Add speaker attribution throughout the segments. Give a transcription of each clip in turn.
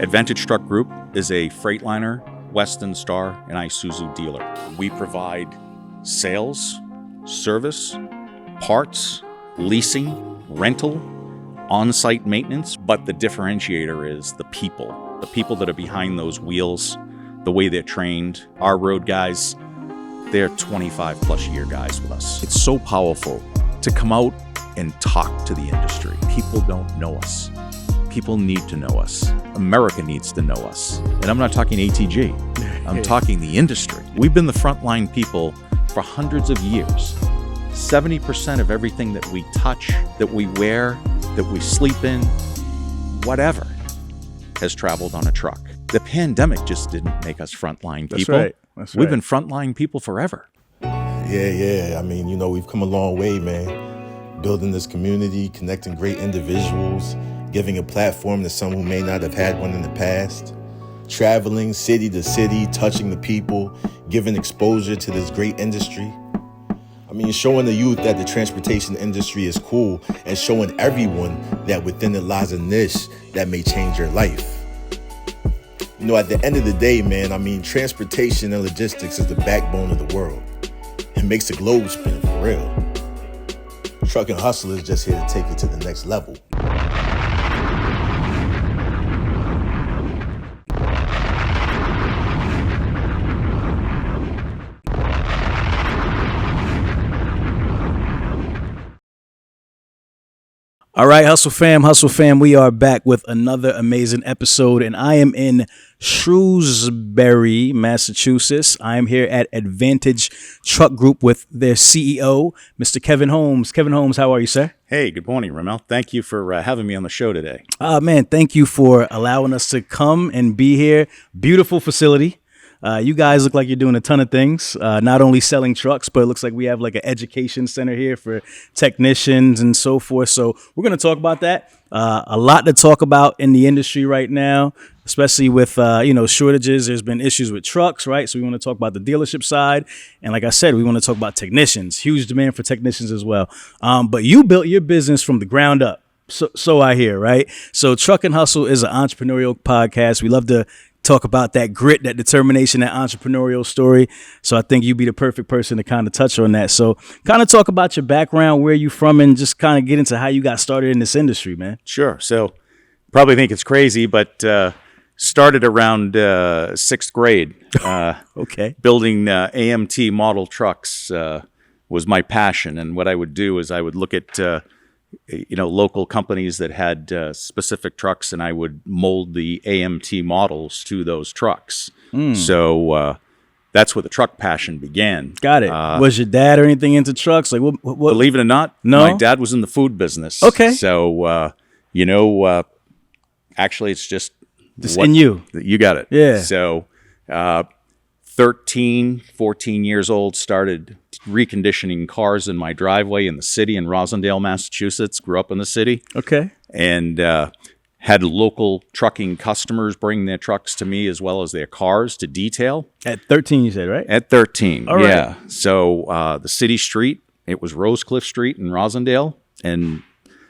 Speaker 1: Advantage Truck Group is a Freightliner, Western Star, and Isuzu dealer. We provide sales, service, parts, leasing, rental, on-site maintenance, but the differentiator is the people that are behind those wheels, the way they're trained. Our road guys, they're 25 plus year guys with us. It's so powerful to come out and talk to the industry. People don't know us. People need to know us. America needs to know us. And I'm not talking ATG. I'm talking the industry. We've been the frontline people for hundreds of years. 70% of everything that we touch, that we wear, that we sleep in, whatever, has traveled on a truck. The pandemic just didn't make us frontline people.
Speaker 2: That's right.
Speaker 1: We've been frontline people forever.
Speaker 3: Yeah. I mean, we've come a long way, man. Building this community, connecting great individuals, giving a platform to some who may not have had one in the past, traveling city to city, touching the people, giving exposure to this great industry. I mean, showing the youth that the transportation industry is cool and showing everyone that within it lies a niche that may change your life. At the end of the day, man, transportation and logistics is the backbone of the world. It makes the globe spin for real. Truck and Hustle is just here to take it to the next level.
Speaker 2: All right, Hustle fam, we are back with another amazing episode, and I am in Shrewsbury, Massachusetts. I am here at Advantage Truck Group with their CEO, Mr. Kevin Holmes. Kevin Holmes, how are you, sir?
Speaker 1: Hey, good morning, Rahmel. Thank you for having me on the show today.
Speaker 2: Man, thank you for allowing us to come and be here. Beautiful facility. You guys look like you're doing a ton of things, not only selling trucks, but it looks like we have like an education center here for technicians and so forth. So we're going to talk about that. A lot to talk about in the industry right now, especially with, shortages. There's been issues with trucks, right? So we want to talk about the dealership side. And like I said, we want to talk about technicians, huge demand for technicians as well. But you built your business from the ground up. So I hear, right? So Truck and Hustle is an entrepreneurial podcast. We love to talk about that grit, that determination, that entrepreneurial story. So I think you'd be the perfect person to kind of touch on that. So kind of talk about your background, where you from, and just kind of get into how you got started in this industry, man.
Speaker 1: Sure. So probably think it's crazy, but started around sixth grade.
Speaker 2: Okay.
Speaker 1: Building AMT model trucks was my passion. And what I would do is I would look at local companies that had specific trucks, and I would mold the AMT models to those trucks. So that's where the truck passion began.
Speaker 2: Got it. Was your dad or anything into trucks? Like, what?
Speaker 1: Believe it or not,
Speaker 2: no?
Speaker 1: My dad was in the food business.
Speaker 2: Okay.
Speaker 1: So, actually, it's just
Speaker 2: in you.
Speaker 1: You got it.
Speaker 2: Yeah.
Speaker 1: So 13, 14 years old, started reconditioning cars in my driveway in the city in Rosendale, Massachusetts. Grew up in the city.
Speaker 2: Okay.
Speaker 1: And had local trucking customers bring their trucks to me as well as their cars to detail.
Speaker 2: At 13, you said, right?
Speaker 1: At 13,
Speaker 2: all right.
Speaker 1: Yeah. So the city street, it was Rosecliff Street in Rosendale. And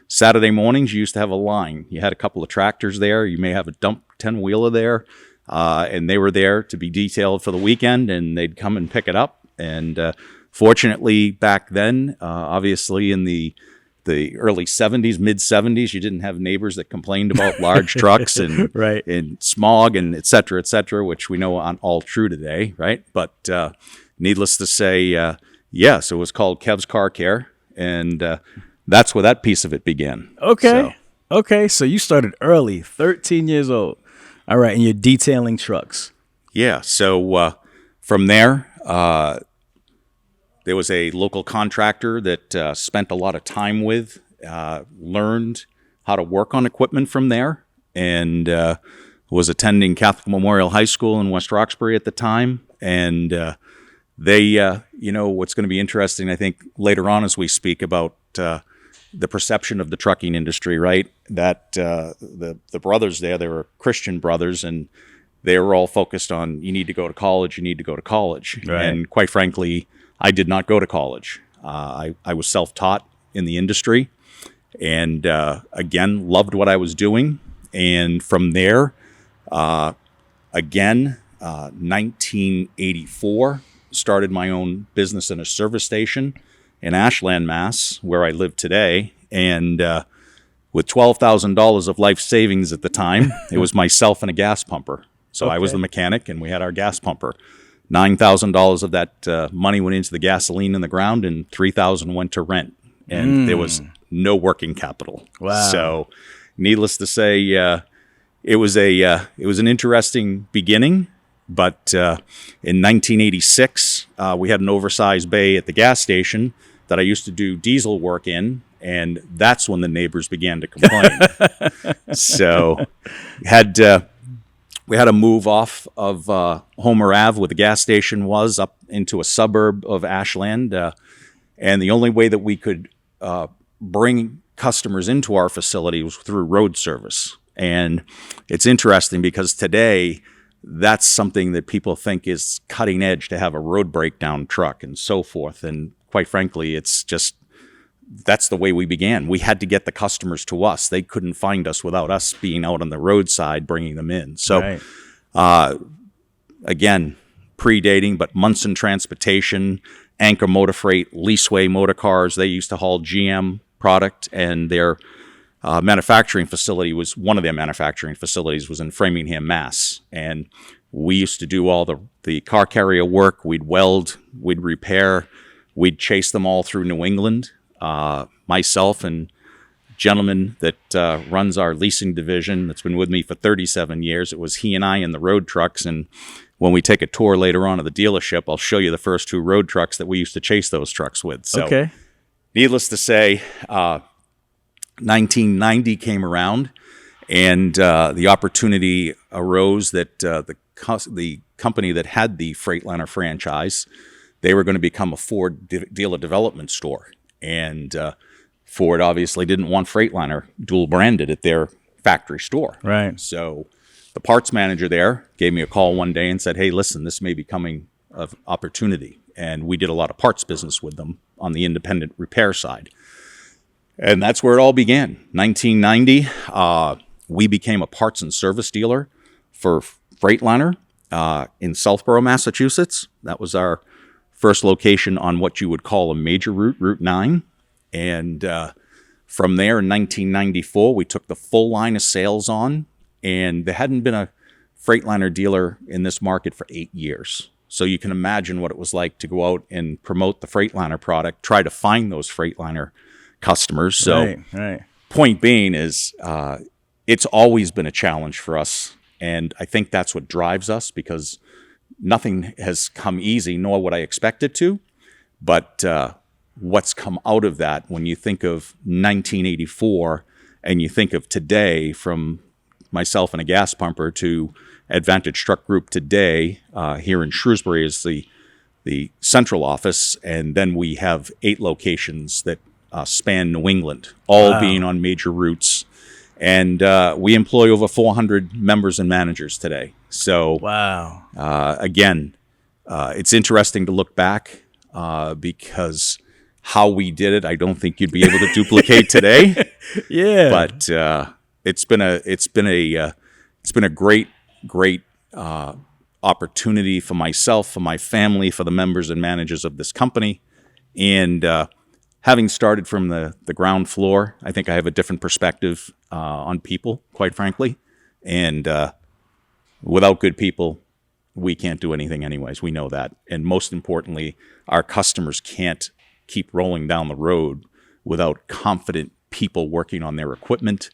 Speaker 1: Saturday mornings, you used to have a line. You had a couple of tractors there. You may have a dump 10-wheeler there. And they were there to be detailed for the weekend, and they'd come and pick it up. And fortunately, back then, obviously in the early 70s, mid 70s, you didn't have neighbors that complained about large trucks and
Speaker 2: right.
Speaker 1: and smog and et cetera, which we know aren't all true today, right? But needless to say, so it was called Kev's Car Care, and that's where that piece of it began.
Speaker 2: Okay, so you started early, 13 years old. All right, and you're detailing trucks.
Speaker 1: Yeah, so from there, there was a local contractor that spent a lot of time with, learned how to work on equipment from there, and was attending Catholic Memorial High School in West Roxbury at the time. And they, what's going to be interesting, I think, later on as we speak about the perception of the trucking industry, right? That the brothers there, they were Christian brothers, and they were all focused on, you need to go to college.
Speaker 2: Right.
Speaker 1: And quite frankly, I did not go to college. I was self-taught in the industry, and again, loved what I was doing. And from there, Again, 1984, started my own business in a service station in Ashland, Mass, where I live today. And with $12,000 of life savings at the time, it was myself and a gas pumper. So I was the mechanic, and we had our gas pumper. $9,000 of that money went into the gasoline in the ground, and $3,000 went to rent. And there was no working capital.
Speaker 2: Wow.
Speaker 1: So, needless to say, it was an interesting beginning. But in 1986, we had an oversized bay at the gas station that I used to do diesel work in, and that's when the neighbors began to complain. So, we had to move off of Homer Ave, where the gas station was, up into a suburb of Ashland. And the only way that we could bring customers into our facility was through road service. And it's interesting because today, that's something that people think is cutting edge, to have a road breakdown truck and so forth. And quite frankly, that's the way we began. We had to get the customers to us. They couldn't find us without us being out on the roadside bringing them in. So, again, predating, but Munson Transportation, Anchor Motor Freight, Leaseway Motor Cars, they used to haul GM product, and their manufacturing facility was, one of their manufacturing facilities was in Framingham, Mass. And we used to do all the car carrier work. We'd weld, we'd repair, we'd chase them all through New England. Myself and gentleman that runs our leasing division that's been with me for 37 years, it was he and I in the road trucks. And when we take a tour later on of the dealership, I'll show you the first 2 road trucks that we used to chase those trucks with. So, needless to say, 1990 came around, and the opportunity arose that the company that had the Freightliner franchise, they were going to become a Ford dealer development store. And Ford obviously didn't want Freightliner dual branded at their factory store.
Speaker 2: Right.
Speaker 1: So the parts manager there gave me a call one day and said, "Hey, listen, this may be coming of opportunity." And we did a lot of parts business with them on the independent repair side. And that's where it all began. 1990, we became a parts and service dealer for Freightliner in Southborough, Massachusetts. That was our first location on what you would call a major route, Route 9. And from there in 1994, we took the full line of sales on, and there hadn't been a Freightliner dealer in this market for 8 years. So you can imagine what it was like to go out and promote the Freightliner product, try to find those Freightliner customers. So point being is it's always been a challenge for us. And I think that's what drives us, because nothing has come easy, nor would I expect it to. But what's come out of that, when you think of 1984 and you think of today, from myself and a gas pumper to Advantage Truck Group today, here in Shrewsbury is the central office. And then we have 8 locations that span New England, all being on major routes. And we employ over 400 members and managers today. So, again, it's interesting to look back because how we did it, I don't think you'd be able to duplicate today. But it's been a great opportunity for myself, for my family, for the members and managers of this company, and having started from the ground floor, I think I have a different perspective on people, quite frankly. And without good people, we can't do anything anyways. We know that. And most importantly, our customers can't keep rolling down the road without confident people working on their equipment,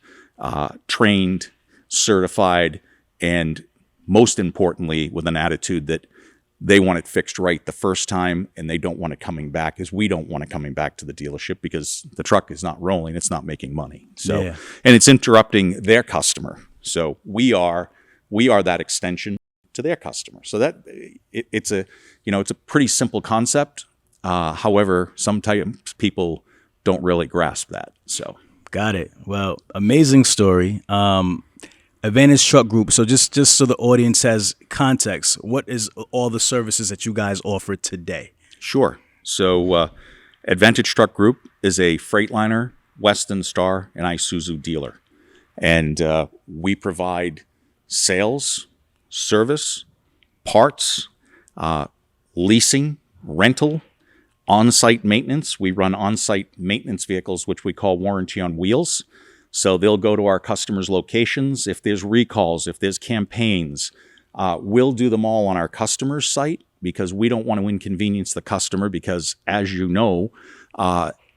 Speaker 1: trained, certified, and most importantly, with an attitude that they want it fixed right the first time, and they don't want it coming back, as we don't want it coming back to the dealership because the truck is not rolling, it's not making money. So, and it's interrupting their customer. So we are that extension to their customer. So that it's a pretty simple concept. However, sometimes people don't really grasp that. So
Speaker 2: got it. Well, amazing story. Advantage Truck Group. So just so the audience has context, what is all the services that you guys offer today?
Speaker 1: Sure. So Advantage Truck Group is a Freightliner, Western Star, and Isuzu dealer. And we provide sales, service, parts, leasing, rental, on-site maintenance. We run on-site maintenance vehicles, which we call warranty on wheels. So they'll go to our customers' locations. If there's recalls, if there's campaigns, we'll do them all on our customer's site because we don't want to inconvenience the customer because, as you know,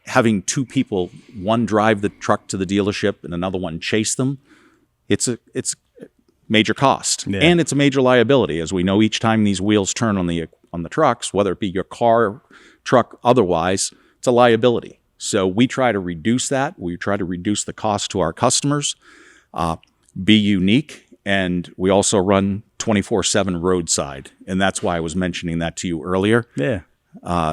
Speaker 1: having two people, one drive the truck to the dealership and another one chase them, it's major cost.
Speaker 2: Yeah.
Speaker 1: And it's a major liability. As we know, each time these wheels turn on the trucks, whether it be your car, truck, otherwise, it's a liability. So we try to reduce that. We try to reduce the cost to our customers, be unique, and we also run 24/7 roadside. And that's why I was mentioning that to you earlier.
Speaker 2: Yeah.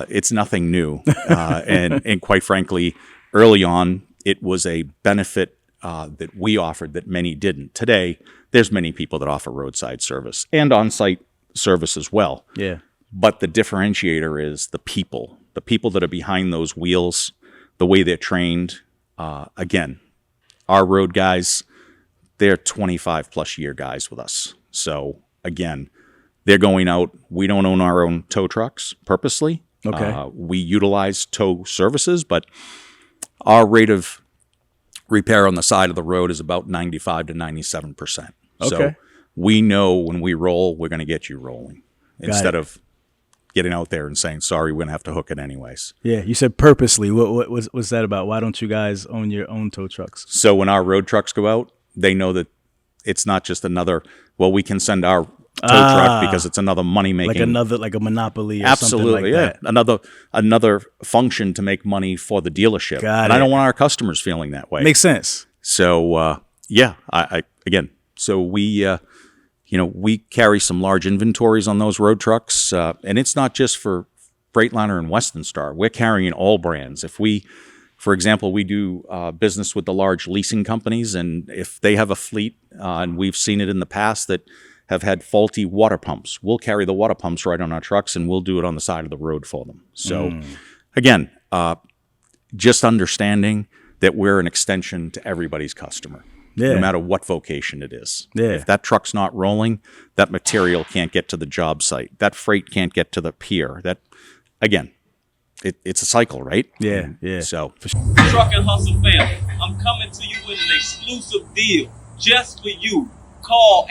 Speaker 1: It's nothing new. And quite frankly, early on, it was a benefit that we offered that many didn't. Today, there's many people that offer roadside service and on-site service as well.
Speaker 2: Yeah.
Speaker 1: But the differentiator is the people that are behind those wheels, the way they're trained. Again, our road guys, they're 25 plus year guys with us. So again, they're going out. We don't own our own tow trucks purposely.
Speaker 2: Okay.
Speaker 1: We utilize tow services, but our rate of repair on the side of the road is about 95 to 97%.
Speaker 2: Okay.
Speaker 1: So we know when we roll, we're going to get you rolling instead of getting out there and saying, sorry, we're going to have to hook it anyways.
Speaker 2: Yeah. You said purposely. What was that about? Why don't you guys own your own tow trucks?
Speaker 1: So when our road trucks go out, they know that it's not just another, well, we can send our tow truck because it's another money making,
Speaker 2: like a monopoly or
Speaker 1: absolutely,
Speaker 2: something like that.
Speaker 1: Another function to make money for the dealership.
Speaker 2: Got
Speaker 1: I
Speaker 2: it.
Speaker 1: don't want our customers feeling that way.
Speaker 2: Makes sense.
Speaker 1: So so we carry some large inventories on those road trucks, and it's not just for Freightliner and Western Star. We're carrying all brands. For example, we do business with the large leasing companies, and if they have a fleet, and we've seen it in the past that have had faulty water pumps, we'll carry the water pumps right on our trucks, and we'll do it on the side of the road for them. So, again, just understanding that we're an extension to everybody's customer, no matter what vocation it is.
Speaker 2: Yeah.
Speaker 1: If that truck's not rolling, that material can't get to the job site. That freight can't get to the pier. That, again, it's a cycle, right?
Speaker 2: Yeah, yeah.
Speaker 1: So,
Speaker 4: Truck and Hustle family, I'm coming to you with an exclusive deal just for you. Call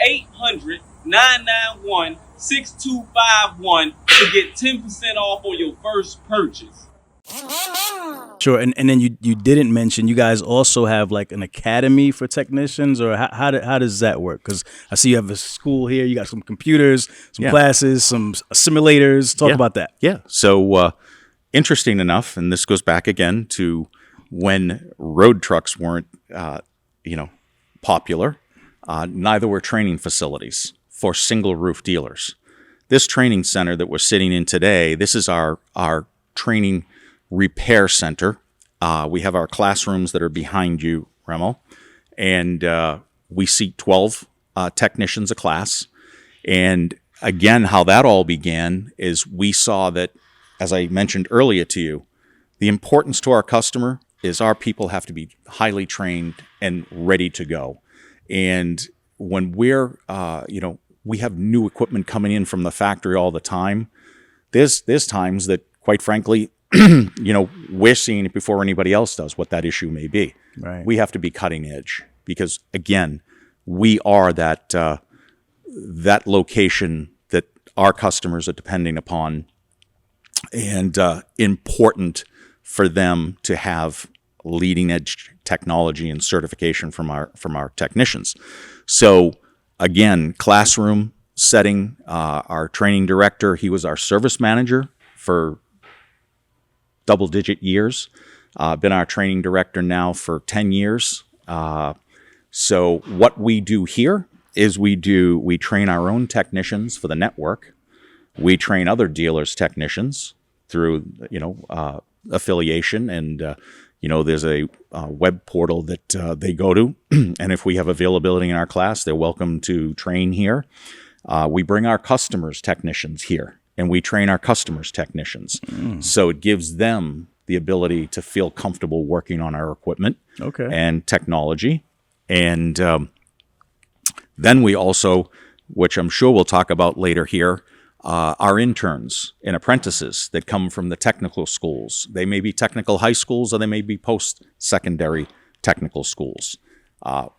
Speaker 4: 800-991-6251 to get 10% off on your first purchase.
Speaker 2: Sure. And then you didn't mention you guys also have like an academy for technicians, or how does that work? Because I see you have a school here. You got some computers, some classes, some simulators. Talk about that.
Speaker 1: Yeah. So, interesting enough, and this goes back again to when road trucks weren't, popular. Neither were training facilities for single roof dealers. This training center that we're sitting in today, this is our training repair center. We have our classrooms that are behind you, Rahmel, and we seat 12 technicians a class. And again, how that all began is we saw that, as I mentioned earlier to you, the importance to our customer is our people have to be highly trained and ready to go. And when we're, we have new equipment coming in from the factory all the time, there's times that, quite frankly, we're seeing it before anybody else does, what that issue may be.
Speaker 2: Right.
Speaker 1: We have to be cutting edge because, again, we are that location that our customers are depending upon, and important for them to have leading edge technology and certification from our technicians. So again, classroom setting, our training director, he was our service manager for double-digit years. Been our training director now for 10 years. So what we do here is we train our own technicians for the network. We train other dealers' technicians through, affiliation, and there's a web portal that they go to, and if we have availability in our class, they're welcome to train here. We bring our customers' technicians here, and we train our customers' technicians. So it gives them the ability to feel comfortable working on our equipment and technology. And Then we also, which I'm sure we'll talk about later here, our interns and apprentices that come from the technical schools. They may be technical high schools or they may be post-secondary technical schools.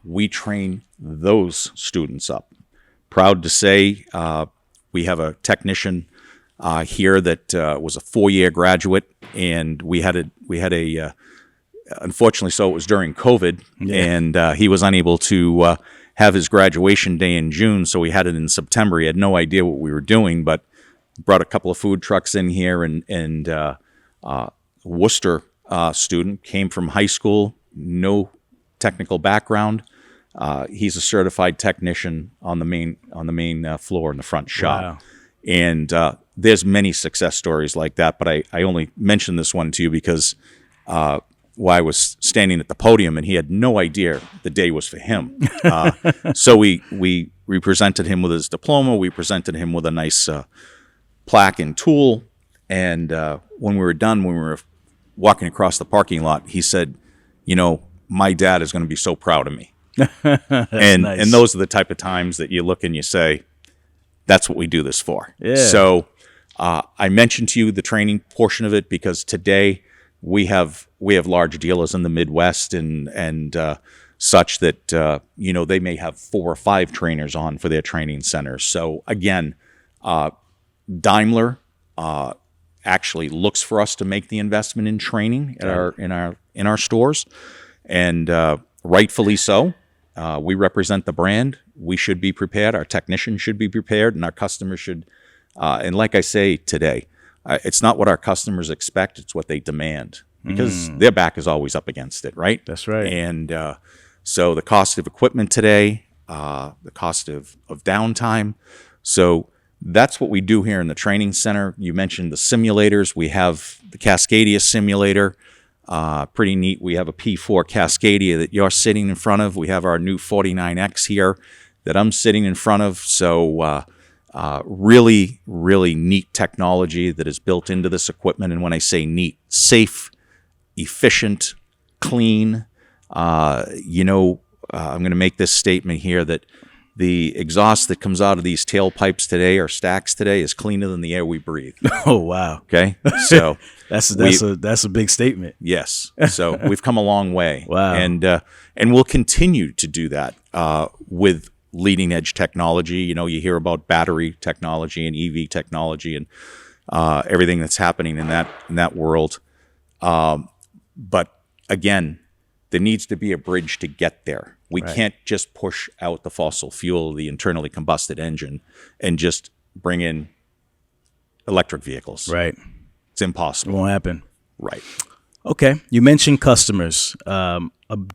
Speaker 1: We train those students up. Proud to say we have a technician here that was a 4-year graduate, and we had a unfortunately, so it was during COVID, and he was unable to have his graduation day in June, so we had it in September. He had no idea what we were doing, but brought a couple of food trucks in here, and Worcester student came from high school, no technical background. He's a certified technician on the main floor in the front shop.
Speaker 2: Wow.
Speaker 1: And there's many success stories like that, but I only mentioned this one to you because while I was standing at the podium and he had no idea the day was for him. So we presented him with his diploma. We presented him with a nice plaque and tool. And when we were done, when we were walking across the parking lot, he said, my dad is going to be so proud of me. and
Speaker 2: nice.
Speaker 1: And those are the type of times that you look and you say, that's what we do this for.
Speaker 2: Yeah.
Speaker 1: So I mentioned to you the training portion of it because today we have large dealers in the Midwest and such that they may have 4 or 5 trainers on for their training centers. So again, Daimler actually looks for us to make the investment in training in our stores, and rightfully so. We represent the brand. We should be prepared. Our technicians should be prepared, and our customers should. And like I say today, it's not what our customers expect; it's what they demand, because their back is always up against it, right?
Speaker 2: That's right.
Speaker 1: And so the cost of equipment today, the cost of downtime. So that's what we do here in the training center. You mentioned the simulators. We have the Cascadia simulator. Pretty neat. We have a P4 Cascadia that you're sitting in front of. We have our new 49X here that I'm sitting in front of. So really, really neat technology that is built into this equipment. And when I say neat, safe, efficient, clean. I'm going to make this statement here that the exhaust that comes out of these tailpipes today or stacks today is cleaner than the air we breathe.
Speaker 2: Oh, wow.
Speaker 1: Okay. So
Speaker 2: that's a big statement.
Speaker 1: Yes. So we've come a long way.
Speaker 2: Wow.
Speaker 1: And we'll continue to do that with leading edge technology. You hear about battery technology and EV technology and everything that's happening in that world. But again, there needs to be a bridge to get there. We can't just push out the fossil fuel, the internally combusted engine, and just bring in electric vehicles.
Speaker 2: Right.
Speaker 1: It's impossible.
Speaker 2: It won't happen.
Speaker 1: Right.
Speaker 2: Okay. You mentioned customers a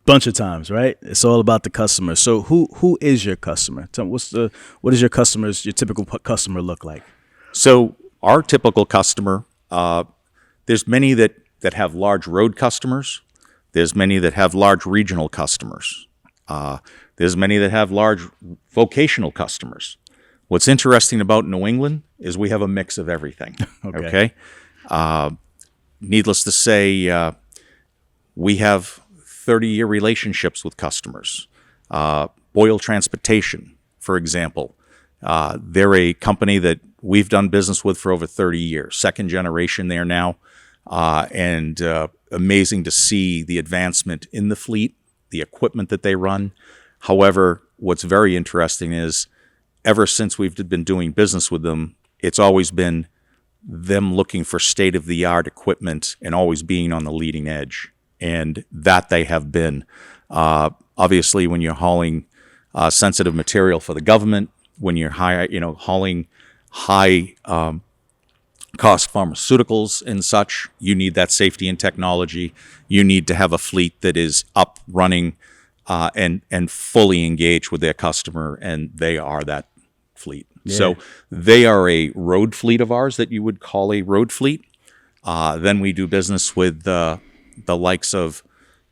Speaker 2: bunch of times, right? It's all about the customer. So who is your customer? Tell me, what does your typical customer look like?
Speaker 1: So our typical customer, there's many that have large road customers. There's many that have large regional customers. There's many that have large vocational customers. What's interesting about New England is we have a mix of everything. Okay? Needless to say, we have 30-year relationships with customers. Boyle Transportation, for example, they're a company that we've done business with for over 30 years, second generation there now, and amazing to see the advancement in the fleet, the equipment that they run. However, what's very interesting is ever since we've been doing business with them, it's always been them looking for state-of-the-art equipment and always being on the leading edge. And that they have been. Obviously, when you're hauling sensitive material for the government, when you're hauling high cost pharmaceuticals and such, you need that safety and technology. You need to have a fleet that is up, running, and fully engaged with their customer, and they are that fleet. Yeah. So they are a road fleet of ours that you would call a road fleet. Then we do business with the likes of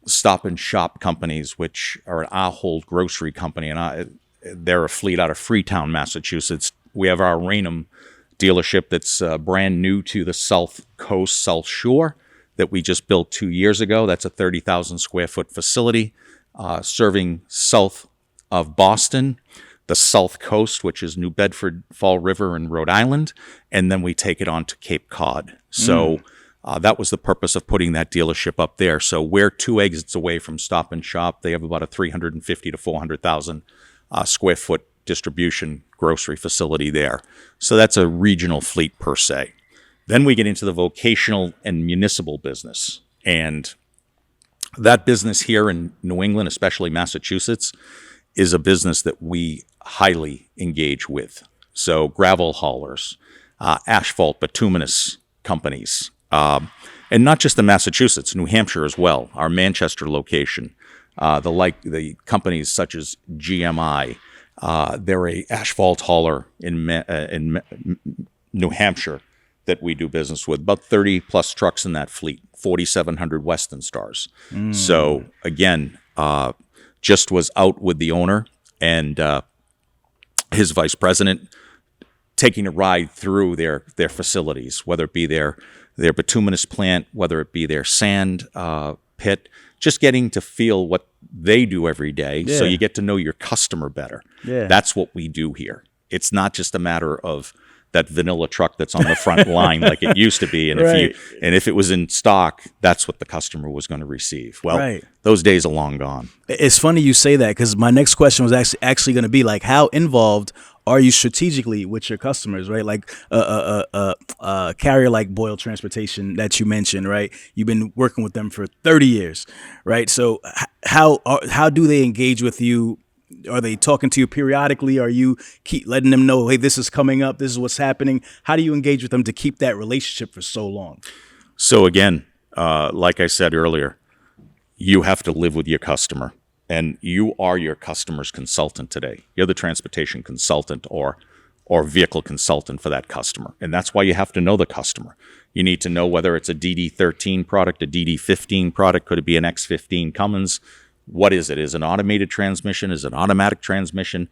Speaker 1: Stop and Shop companies, which are an Ahold grocery company, and they're a fleet out of Freetown, Massachusetts. We have our Raynham dealership that's brand new to the South Coast, South Shore, that we just built 2 years ago. That's a 30,000 square foot facility serving south of Boston. the South Coast, which is New Bedford, Fall River, and Rhode Island, and then we take it on to Cape Cod. So that was the purpose of putting that dealership up there. So we're 2 exits away from Stop and Shop. They have about a 350 to 400,000 square foot distribution grocery facility there. So that's a regional fleet per se. Then we get into the vocational and municipal business. And that business here in New England, especially Massachusetts, is a business that we highly engage with. So gravel haulers, asphalt bituminous companies, and not just in Massachusetts, New Hampshire as well, our Manchester location, the companies such as GMI. They're a asphalt hauler in New Hampshire that we do business with. About 30 plus trucks in that fleet, 4,700 Western Stars. So again, just was out with the owner and his vice president, taking a ride through their facilities, whether it be their bituminous plant, whether it be their sand pit, just getting to feel what they do every day. So you get to know your customer better. That's what we do here. It's not just a matter of that vanilla truck that's on the front line like it used to be. And if it was in stock, that's what the customer was going to receive. Well, those days are long gone.
Speaker 2: It's funny you say that, because my next question was actually going to be like, how involved are you strategically with your customers, right? Like a carrier like Boyle Transportation that you mentioned, right? You've been working with them for 30 years, right? So how do they engage with you? Are they talking to you periodically? Are you keep letting them know, hey, this is coming up, this is what's happening? How do you engage with them to keep that relationship for so long?
Speaker 1: So again, like I said earlier, you have to live with your customer, and you are your customer's consultant today. You're the transportation consultant or vehicle consultant for that customer. And that's why you have to know the customer. You need to know whether it's a DD13 product, a DD15 product, could it be an X15 Cummins? What is it? Is it an automated transmission? Is it an automatic transmission?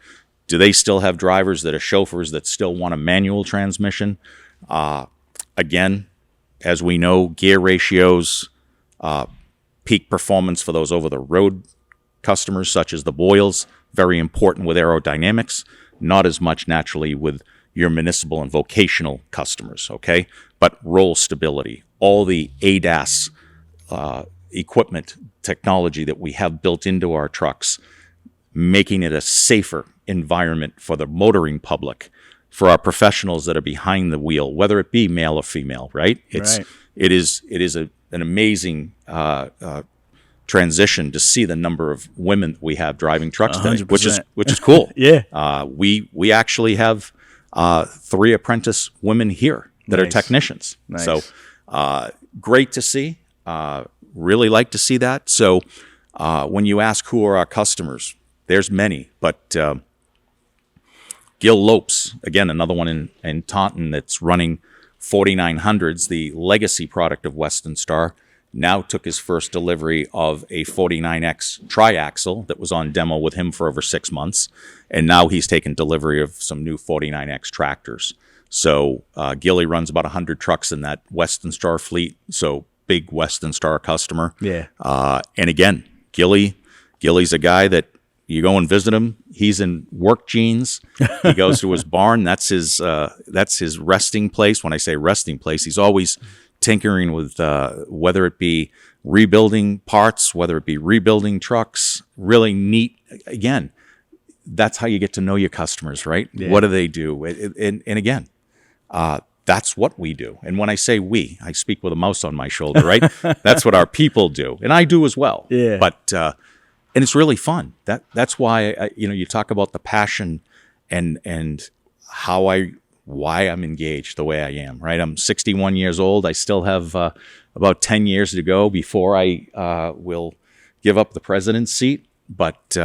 Speaker 1: Do they still have drivers that are chauffeurs that still want a manual transmission? Again, as we know, gear ratios, peak performance for those over-the-road customers, such as the Boyles, very important with aerodynamics, not as much naturally with your municipal and vocational customers, okay? But roll stability, all the ADAS equipment technology that we have built into our trucks, making it a safer environment for the motoring public, for our professionals that are behind the wheel, whether it be male or female, right? It is an amazing transition to see the number of women we have driving trucks today, which is cool. We actually have 3 apprentice women here that are technicians. So great to see. Really like to see that. So when you ask who are our customers, there's many, but Gil Lopes, again, another one in Taunton that's running 4900s, the legacy product of Western Star, now took his first delivery of a 49X triaxle that was on demo with him for over 6 months. And now he's taken delivery of some new 49X tractors. So Gilly runs about 100 trucks in that Western Star fleet. So big Western Star customer. And again, Gilly's a guy that you go and visit him. He's in work jeans. He goes to his barn. That's his resting place. When I say resting place, he's always tinkering with whether it be rebuilding parts, whether it be rebuilding trucks. Really neat. Again, that's how you get to know your customers, right? What do they do? And again, that's what we do. And when I say we, I speak with a mouse on my shoulder, right? That's what our people do, and I do as well. But and it's really fun. That's why you talk about the passion and why I'm engaged the way I am. Right? I'm 61 years old. I still have about 10 years to go before I will give up the president's seat. But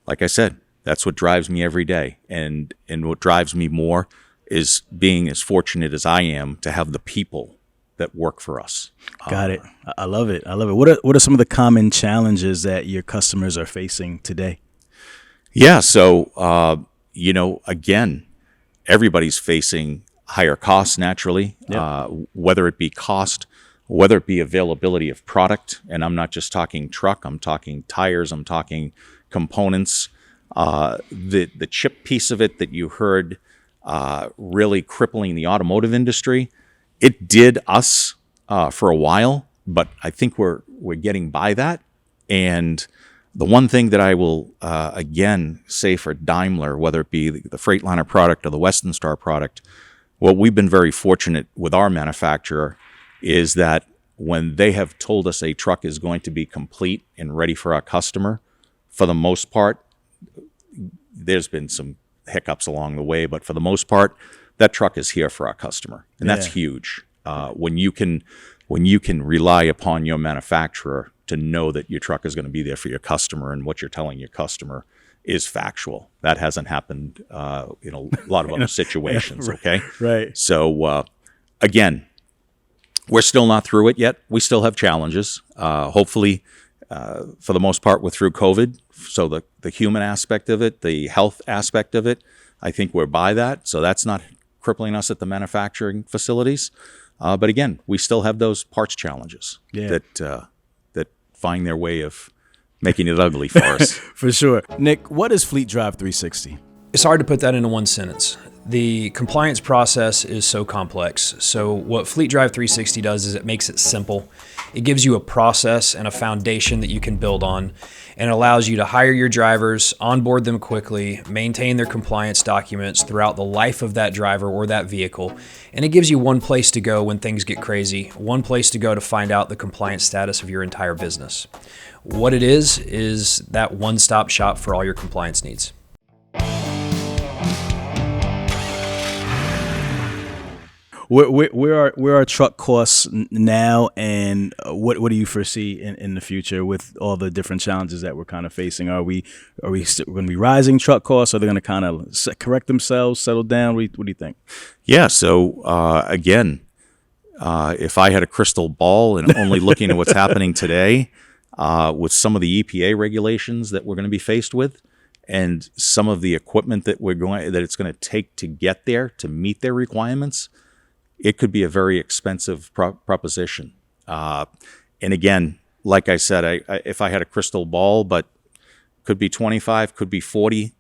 Speaker 1: like I said, that's what drives me every day, and what drives me more is being as fortunate as I am to have the people that work for us.
Speaker 2: Got it. I love it. What are some of the common challenges that your customers are facing today?
Speaker 1: Yeah. So, again, everybody's facing higher costs naturally, whether it be cost, whether it be availability of product. And I'm not just talking truck, I'm talking tires, I'm talking components. The chip piece of it that you heard really crippling the automotive industry, it did us for a while, but I think we're getting by that. And the one thing that I will again say for Daimler, whether it be the Freightliner product or the Western Star product, what we've been very fortunate with our manufacturer is that when they have told us a truck is going to be complete and ready for our customer, for the most part, there's been some hiccups along the way, but for the most part, that truck is here for our customer, and that's huge. When you can rely upon your manufacturer to know that your truck is going to be there for your customer, and what you're telling your customer is factual. That hasn't happened in a lot of other situations. Okay,
Speaker 2: Right.
Speaker 1: So again, we're still not through it yet. We still have challenges. Hopefully, for the most part, we're through COVID. So the human aspect of it, the health aspect of it, I think we're by that. So that's not crippling us at the manufacturing facilities. But again, we still have those parts challenges that find their way of making it ugly for us.
Speaker 2: For sure. Nick, what is Fleet Drive 360?
Speaker 5: It's hard to put that into one sentence. The compliance process is so complex. So what Fleet Drive 360 does is it makes it simple. It gives you a process and a foundation that you can build on, and allows you to hire your drivers, onboard them quickly, maintain their compliance documents throughout the life of that driver or that vehicle. And it gives you one place to go when things get crazy, one place to go to find out the compliance status of your entire business. What it is that one-stop shop for all your compliance needs.
Speaker 2: Where are truck costs now, and what do you foresee in the future with all the different challenges that we're kind of facing? Are we going to be rising truck costs? Are they going to kind of correct themselves, settle down? What do you think?
Speaker 1: Yeah. So again, if I had a crystal ball and only looking at what's happening today, with some of the EPA regulations that we're going to be faced with, and some of the equipment that it's going to take to get there to meet their requirements, it could be a very expensive proposition. And again, like I said, if I had a crystal ball, but could be 25, could be 40.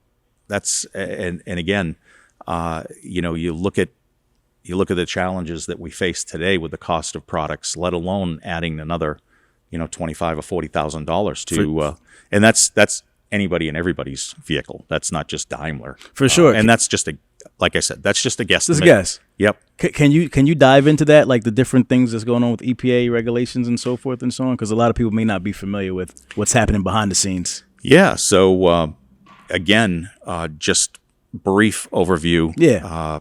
Speaker 1: That's and again, you look at the challenges that we face today with the cost of products, let alone adding another, $25,000 or $40,000 to, and that's anybody and everybody's vehicle. That's not just Daimler,
Speaker 2: for sure.
Speaker 1: And that's just like I said, that's just a guess.
Speaker 2: Just a guess.
Speaker 1: Yep.
Speaker 2: Can you dive into that, like the different things that's going on with EPA regulations and so forth and so on? Because a lot of people may not be familiar with what's happening behind the scenes.
Speaker 1: Yeah. So again, just brief overview.
Speaker 2: Yeah.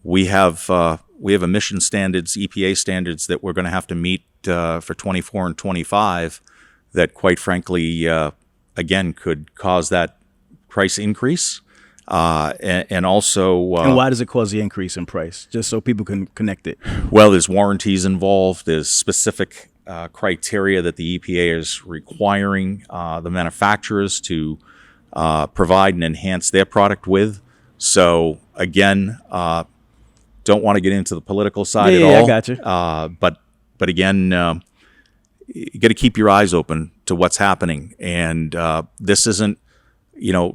Speaker 1: We have emission standards, EPA standards that we're going to have to meet for 24 and 25. That, quite frankly, again, could cause that price increase. And also...
Speaker 2: and why does it cause the increase in price? Just so people can connect it.
Speaker 1: Well, there's warranties involved. There's specific criteria that the EPA is requiring the manufacturers to provide and enhance their product with. So, again, don't want to get into the political side at all.
Speaker 2: Yeah, I got you.
Speaker 1: But again, you got to keep your eyes open to what's happening. And this isn't,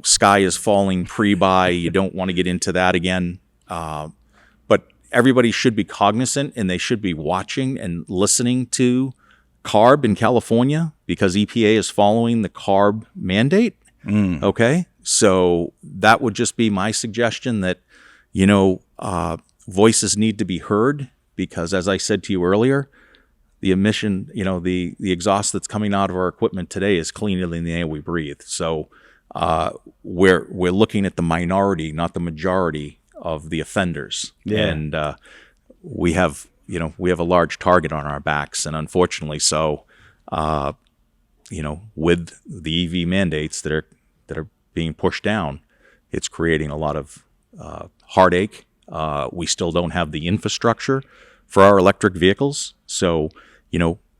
Speaker 1: sky is falling pre-buy. You don't want to get into that again. But everybody should be cognizant, and they should be watching and listening to CARB in California, because EPA is following the CARB mandate. Okay? So that would just be my suggestion, that, voices need to be heard, because as I said to you earlier, the emission, the exhaust that's coming out of our equipment today is cleaner than the air we breathe. So we're looking at the minority, not the majority of the offenders.
Speaker 2: Yeah.
Speaker 1: And we have a large target on our backs, and unfortunately, so with the EV mandates that are being pushed down, it's creating a lot of heartache. We still don't have the infrastructure for our electric vehicles. So,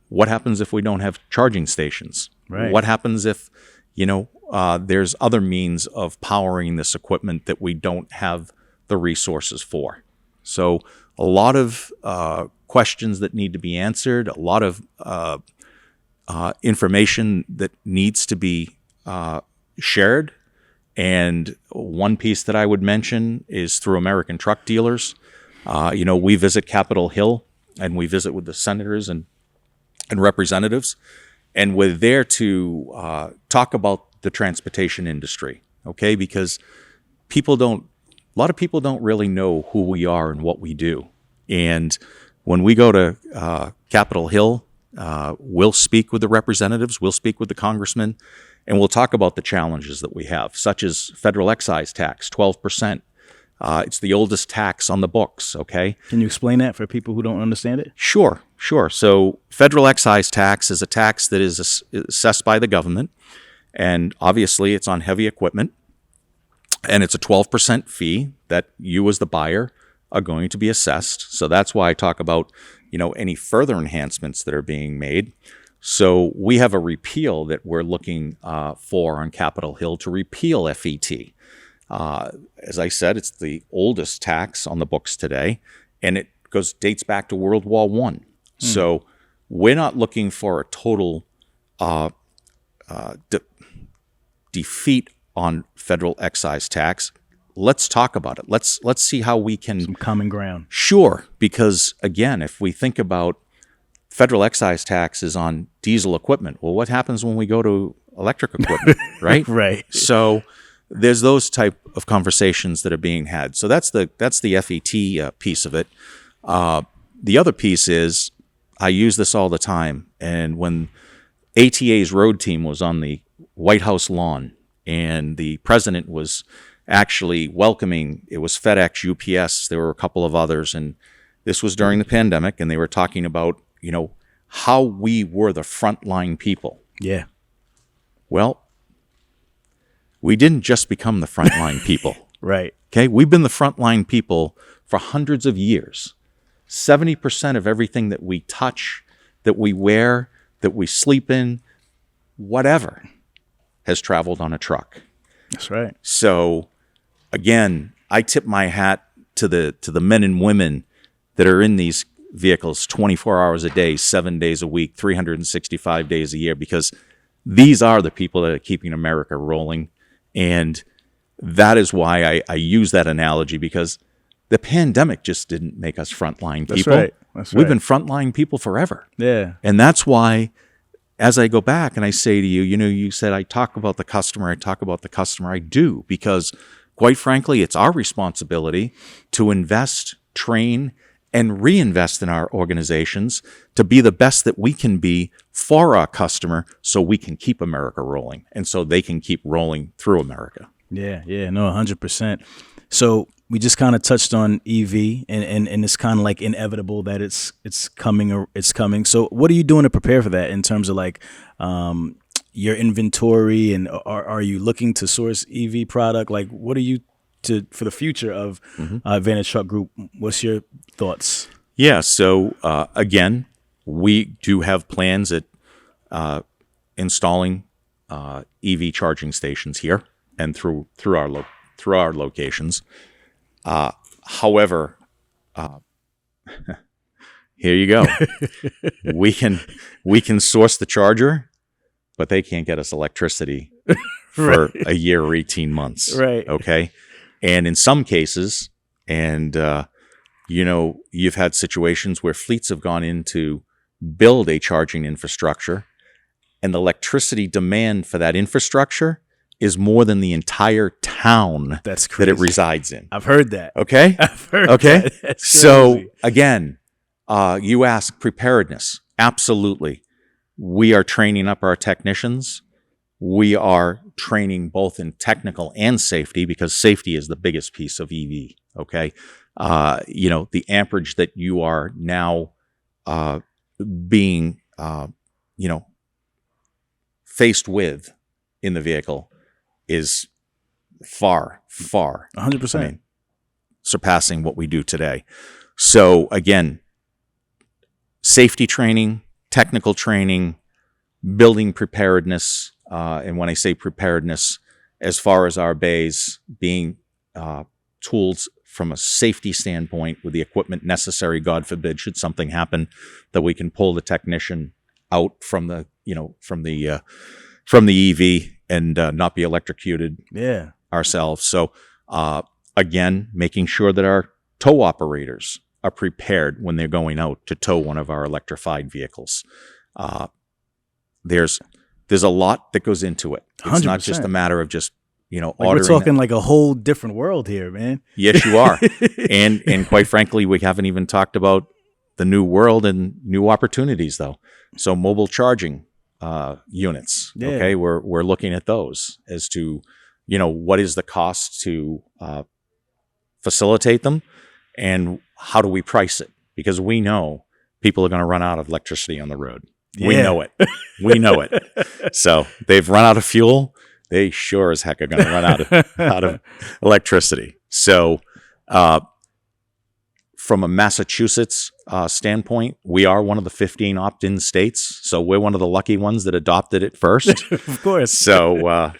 Speaker 1: what happens if we don't have charging stations?
Speaker 2: Right.
Speaker 1: What happens if, there's other means of powering this equipment that we don't have the resources for? So a lot of questions that need to be answered, a lot of information that needs to be shared. And one piece that I would mention is through American truck dealers. We visit Capitol Hill and we visit with the senators and representatives, and we're there to talk about the transportation industry, okay? Because a lot of people don't really know who we are and what we do. And when we go to Capitol Hill, we'll speak with the representatives, we'll speak with the congressmen, and we'll talk about the challenges that we have, such as federal excise tax, 12%. It's the oldest tax on the books, okay?
Speaker 2: Can you explain that for people who don't understand it?
Speaker 1: Sure. So federal excise tax is a tax that is assessed by the government, and obviously it's on heavy equipment, and it's a 12% fee that you as the buyer are going to be assessed. So that's why I talk about, any further enhancements that are being made. So we have a repeal that we're looking for on Capitol Hill to repeal FET. As I said, it's the oldest tax on the books today, and it dates back to World War I. So we're not looking for a total defeat on federal excise tax. Let's talk about it. Let's see how we can
Speaker 2: some common ground.
Speaker 1: Sure, because again, if we think about federal excise tax is on diesel equipment, well, what happens when we go to electric equipment, right?
Speaker 2: Right.
Speaker 1: So there's those type of conversations that are being had. So that's the FET piece of it. The other piece is I use this all the time, and when ATA's road team was on the White House lawn, and the president was actually welcoming, it was FedEx, UPS, there were a couple of others, and this was during the pandemic, and they were talking about, how we were the frontline people.
Speaker 2: Yeah.
Speaker 1: Well, we didn't just become the frontline people.
Speaker 2: Right.
Speaker 1: Okay, we've been the frontline people for hundreds of years. 70% of everything that we touch, that we wear, that we sleep in, whatever, has traveled on a truck.
Speaker 2: That's right.
Speaker 1: So, again, I tip my hat to the men and women that are in these vehicles 24 hours a day, 7 days a week, 365 days a year, because these are the people that are keeping America rolling. And that is why I use that analogy, because the pandemic just didn't make us frontline people.
Speaker 2: That's right.
Speaker 1: We've been frontline people forever.
Speaker 2: Yeah.
Speaker 1: And that's why, as I go back and I say to you, you said I talk about the customer, I do, because quite frankly, it's our responsibility to invest, train, and reinvest in our organizations to be the best that we can be for our customer, so we can keep America rolling and so they can keep rolling through America.
Speaker 2: Yeah, no, 100%. So we just kind of touched on EV, and it's kind of like inevitable that it's coming. So what are you doing to prepare for that in terms of like your inventory, and are you looking to source EV product? Like, what are you for the future of Advantage Truck Group? What's your thoughts?
Speaker 1: Yeah, so again, we do have plans at installing EV charging stations here and through our locations. However, here you go. we can source the charger, but they can't get us electricity for a year or 18 months.
Speaker 2: Right.
Speaker 1: Okay. And in some cases, and you've had situations where fleets have gone in to build a charging infrastructure, and the electricity demand for that infrastructure is more than the entire town
Speaker 2: That's crazy.
Speaker 1: that it resides in.
Speaker 2: I've heard that.
Speaker 1: Okay?
Speaker 2: I've heard
Speaker 1: okay?
Speaker 2: that. That's
Speaker 1: So,
Speaker 2: crazy.
Speaker 1: again, you ask preparedness. Absolutely. We are training up our technicians. We are training both in technical and safety, because safety is the biggest piece of EV, okay? The amperage that you are now being, faced with in the vehicle is far,
Speaker 2: 100%.
Speaker 1: surpassing what we do today. So again, safety training, technical training, building preparedness, and when I say preparedness, as far as our bays being tools from a safety standpoint with the equipment necessary, God forbid, should something happen, that we can pull the technician out from the EV and not be electrocuted.
Speaker 2: Yeah.
Speaker 1: ourselves. So again, making sure that our tow operators are prepared when they're going out to tow one of our electrified vehicles. There's a lot that goes into it. It's
Speaker 2: 100%.
Speaker 1: not just a matter of just,
Speaker 2: Like
Speaker 1: ordering.
Speaker 2: we're talking like a whole different world here, man.
Speaker 1: Yes, you are. and quite frankly, we haven't even talked about the new world and new opportunities, though. So mobile charging units.
Speaker 2: Yeah.
Speaker 1: Okay, we're looking at those as to, what is the cost to facilitate them, and how do we price it? Because we know people are going to run out of electricity on the road. We
Speaker 2: Yeah.
Speaker 1: know it. We know it. So they've run out of fuel. They sure as heck are going to run out of electricity. So from a Massachusetts standpoint, we are one of the 15 opt-in states. So we're one of the lucky ones that adopted it first.
Speaker 2: Of course.
Speaker 1: So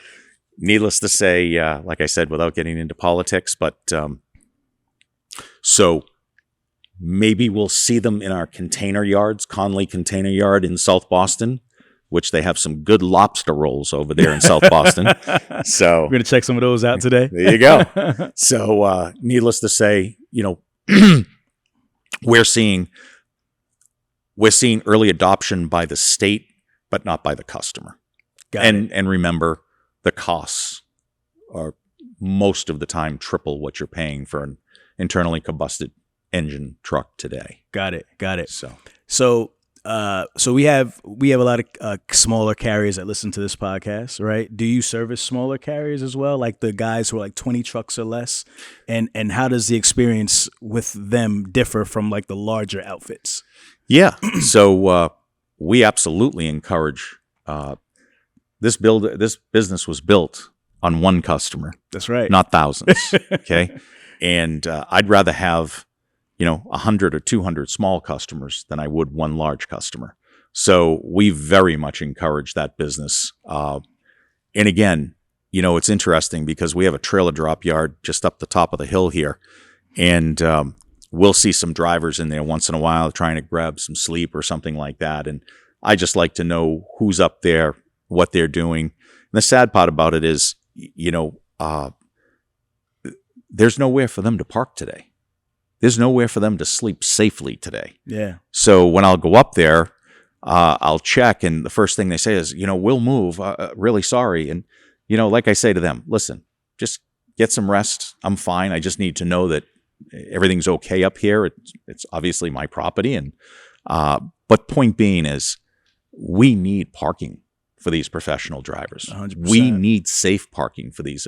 Speaker 1: needless to say, like I said, without getting into politics, but so maybe we'll see them in our container yards, Conley Container Yard in South Boston, which they have some good lobster rolls over there in South Boston. So
Speaker 2: We're going to check some of those out today.
Speaker 1: there you go. So needless to say, we're seeing early adoption by the state, but not by the customer.
Speaker 2: Got it.
Speaker 1: And remember, the costs are most of the time triple what you're paying for an internally combusted engine truck today.
Speaker 2: Got it.
Speaker 1: So
Speaker 2: So we have a lot of smaller carriers that listen to this podcast, right? Do you service smaller carriers as well, like the guys who are like 20 trucks or less? And how does the experience with them differ from like the larger outfits?
Speaker 1: yeah, so we absolutely encourage this business was built on one customer,
Speaker 2: That's right.
Speaker 1: not thousands. Okay, and I'd rather have 100 or 200 small customers than I would one large customer. So we very much encourage that business. And again, it's interesting because we have a trailer drop yard just up the top of the hill here. And we'll see some drivers in there once in a while trying to grab some sleep or something like that. And I just like to know who's up there, what they're doing. And the sad part about it is, there's nowhere for them to park today. There's nowhere for them to sleep safely today.
Speaker 2: Yeah.
Speaker 1: So when I'll go up there, I'll check, and the first thing they say is, we'll move. Really sorry. And, like I say to them, listen, just get some rest. I'm fine. I just need to know that everything's okay up here. It's obviously my property. And but point being is, we need parking for these professional drivers.
Speaker 2: 100%.
Speaker 1: We need safe parking for these,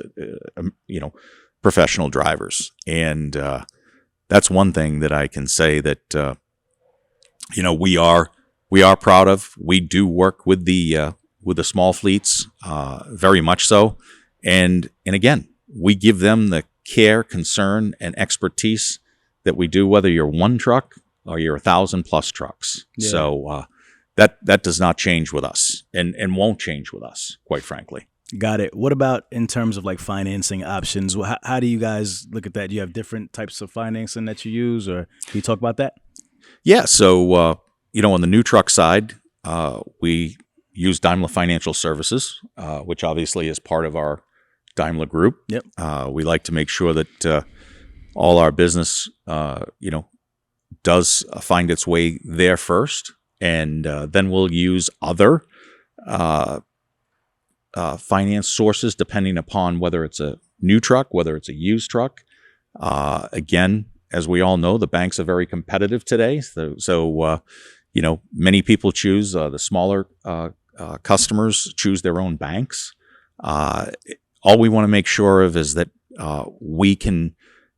Speaker 1: professional drivers. And that's one thing that I can say that we are proud of. We do work with the small fleets, very much so, and again, we give them the care, concern, and expertise that we do, whether you're one truck or you're 1,000+ trucks.
Speaker 2: Yeah.
Speaker 1: So that does not change with us, and won't change with us, quite frankly.
Speaker 2: Got it. What about in terms of like financing options? How do you guys look at that? Do you have different types of financing that you use, or can you talk about that?
Speaker 1: Yeah. So, on the new truck side, we use Daimler Financial Services, which obviously is part of our Daimler Group.
Speaker 2: Yep.
Speaker 1: We like to make sure that all our business, does find its way there first, and then we'll use other finance sources depending upon whether it's a new truck, whether it's a used truck. Again, as we all know, the banks are very competitive today. So many people choose the smaller customers choose their own banks. All we want to make sure of is that we can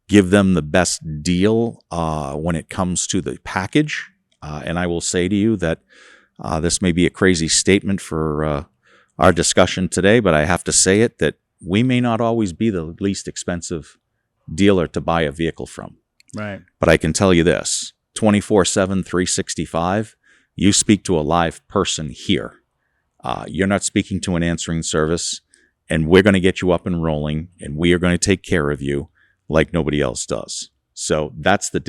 Speaker 1: give them the best deal when it comes to the package. And I will say to you that this may be a crazy statement for our discussion today, but I have to say it, that we may not always be the least expensive dealer to buy a vehicle from.
Speaker 2: Right.
Speaker 1: But I can tell you this, 24/7, 365, you speak to a live person here. You're not speaking to an answering service, and we're going to get you up and rolling, and we are going to take care of you like nobody else does. So that's the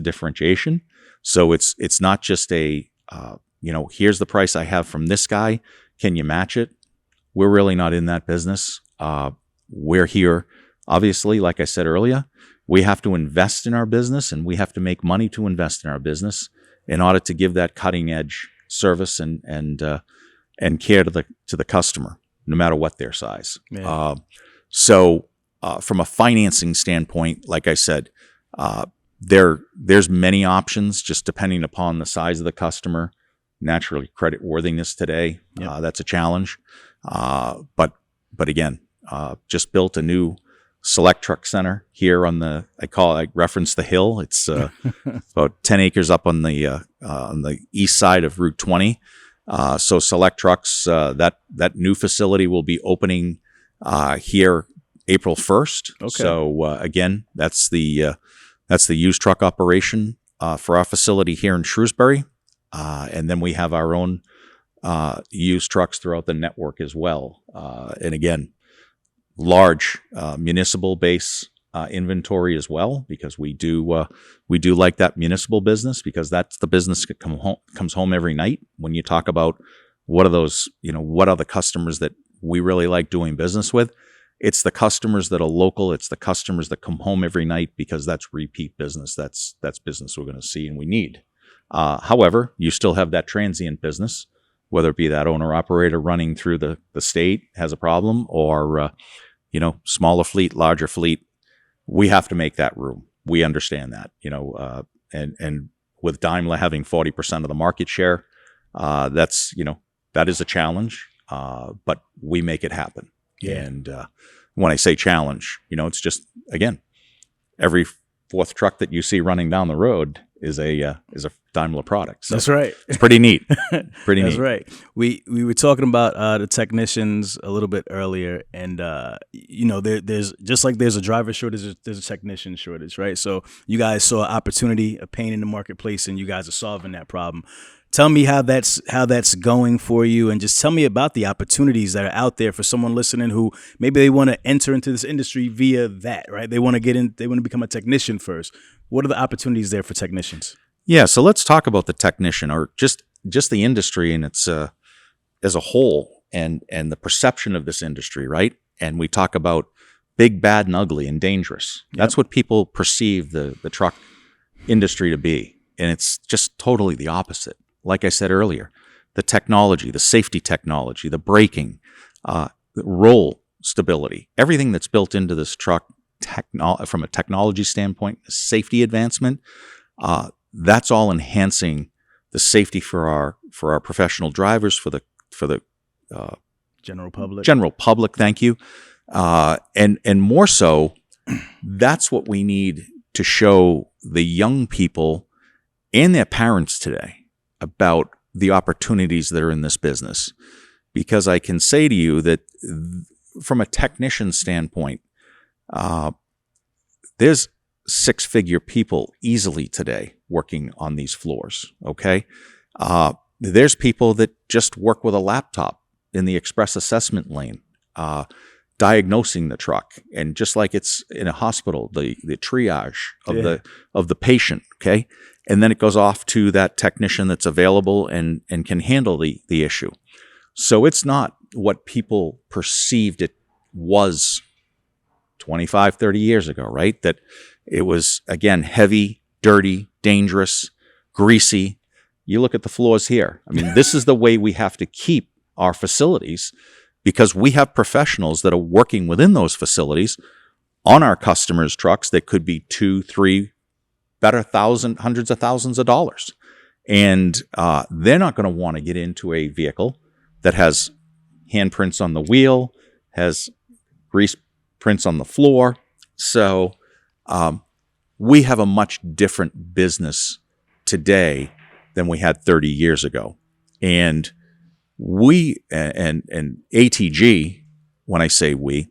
Speaker 1: differentiation. So it's not just a, here's the price I have from this guy. Can you match it? We're really not in that business. we're here. Obviously, like I said earlier, we have to invest in our business, and we have to make money to invest in our business in order to give that cutting edge service and care to the customer, no matter what their size.
Speaker 2: Yeah.
Speaker 1: So from a financing standpoint, like I said, there's many options just depending upon the size of the customer. Naturally, credit worthiness today,
Speaker 2: Yep.
Speaker 1: that's a challenge. But again, just built a new select truck center here on I reference the hill. It's about 10 acres up on the east side of Route 20. So select trucks, that new facility will be opening here April 1st.
Speaker 2: Okay.
Speaker 1: So again, that's the used truck operation for our facility here in Shrewsbury. And then we have our own used trucks throughout the network as well. And again, large municipal base inventory as well, because we do like that municipal business, because that's the business that comes home every night. When you talk about what are the customers that we really like doing business with, it's the customers that are local. It's the customers that come home every night, because that's repeat business. That's business we're going to see and we need. However, you still have that transient business, whether it be that owner operator running through the state has a problem, or smaller fleet, larger fleet. We have to make that room. We understand that, and with Daimler having 40% of the market share, that is a challenge, but we make it happen.
Speaker 2: Yeah.
Speaker 1: And when I say challenge, it's just, again, every fourth truck that you see running down the road is a Daimler product. So
Speaker 2: That's right.
Speaker 1: It's pretty neat. Pretty
Speaker 2: That's
Speaker 1: neat.
Speaker 2: right. We were talking about the technicians a little bit earlier, and there's just like there's a driver shortage, there's a technician shortage, right? So you guys saw an opportunity, a pain in the marketplace, and you guys are solving that problem. Tell me how that's going for you, and just tell me about the opportunities that are out there for someone listening who maybe they want to enter into this industry via that, right? They want to become a technician first. What are the opportunities there for technicians?
Speaker 1: Yeah, so let's talk about the technician, or just the industry and its as a whole, and the perception of this industry, right? And we talk about big, bad, and ugly and dangerous.
Speaker 2: Yep.
Speaker 1: That's what people perceive the truck industry to be, and it's just totally the opposite. Like I said earlier, the technology, the safety technology, the braking, the roll stability, everything that's built into this truck from a technology standpoint, safety advancement, that's all enhancing the safety for our professional drivers, for the
Speaker 2: General public.
Speaker 1: General public, thank you. And more so, that's what we need to show the young people and their parents today about the opportunities that are in this business. Because I can say to you that from a technician standpoint, there's six-figure people easily today working on these floors, okay? There's people that just work with a laptop in the express assessment lane, diagnosing the truck. And just like it's in a hospital, the triage of the patient, okay? And then it goes off to that technician that's available and can handle the issue. So it's not what people perceived it was 25, 30 years ago, right? That it was, again, heavy, dirty, dangerous, greasy. You look at the floors here. I mean, this is the way we have to keep our facilities, because we have professionals that are working within those facilities on our customers' trucks that could be 2, 3, better hundreds of thousands of dollars. And they're not going to want to get into a vehicle that has handprints on the wheel, has grease prints on the floor. So we have a much different business today than we had 30 years ago. And we, and ATG, when I say we,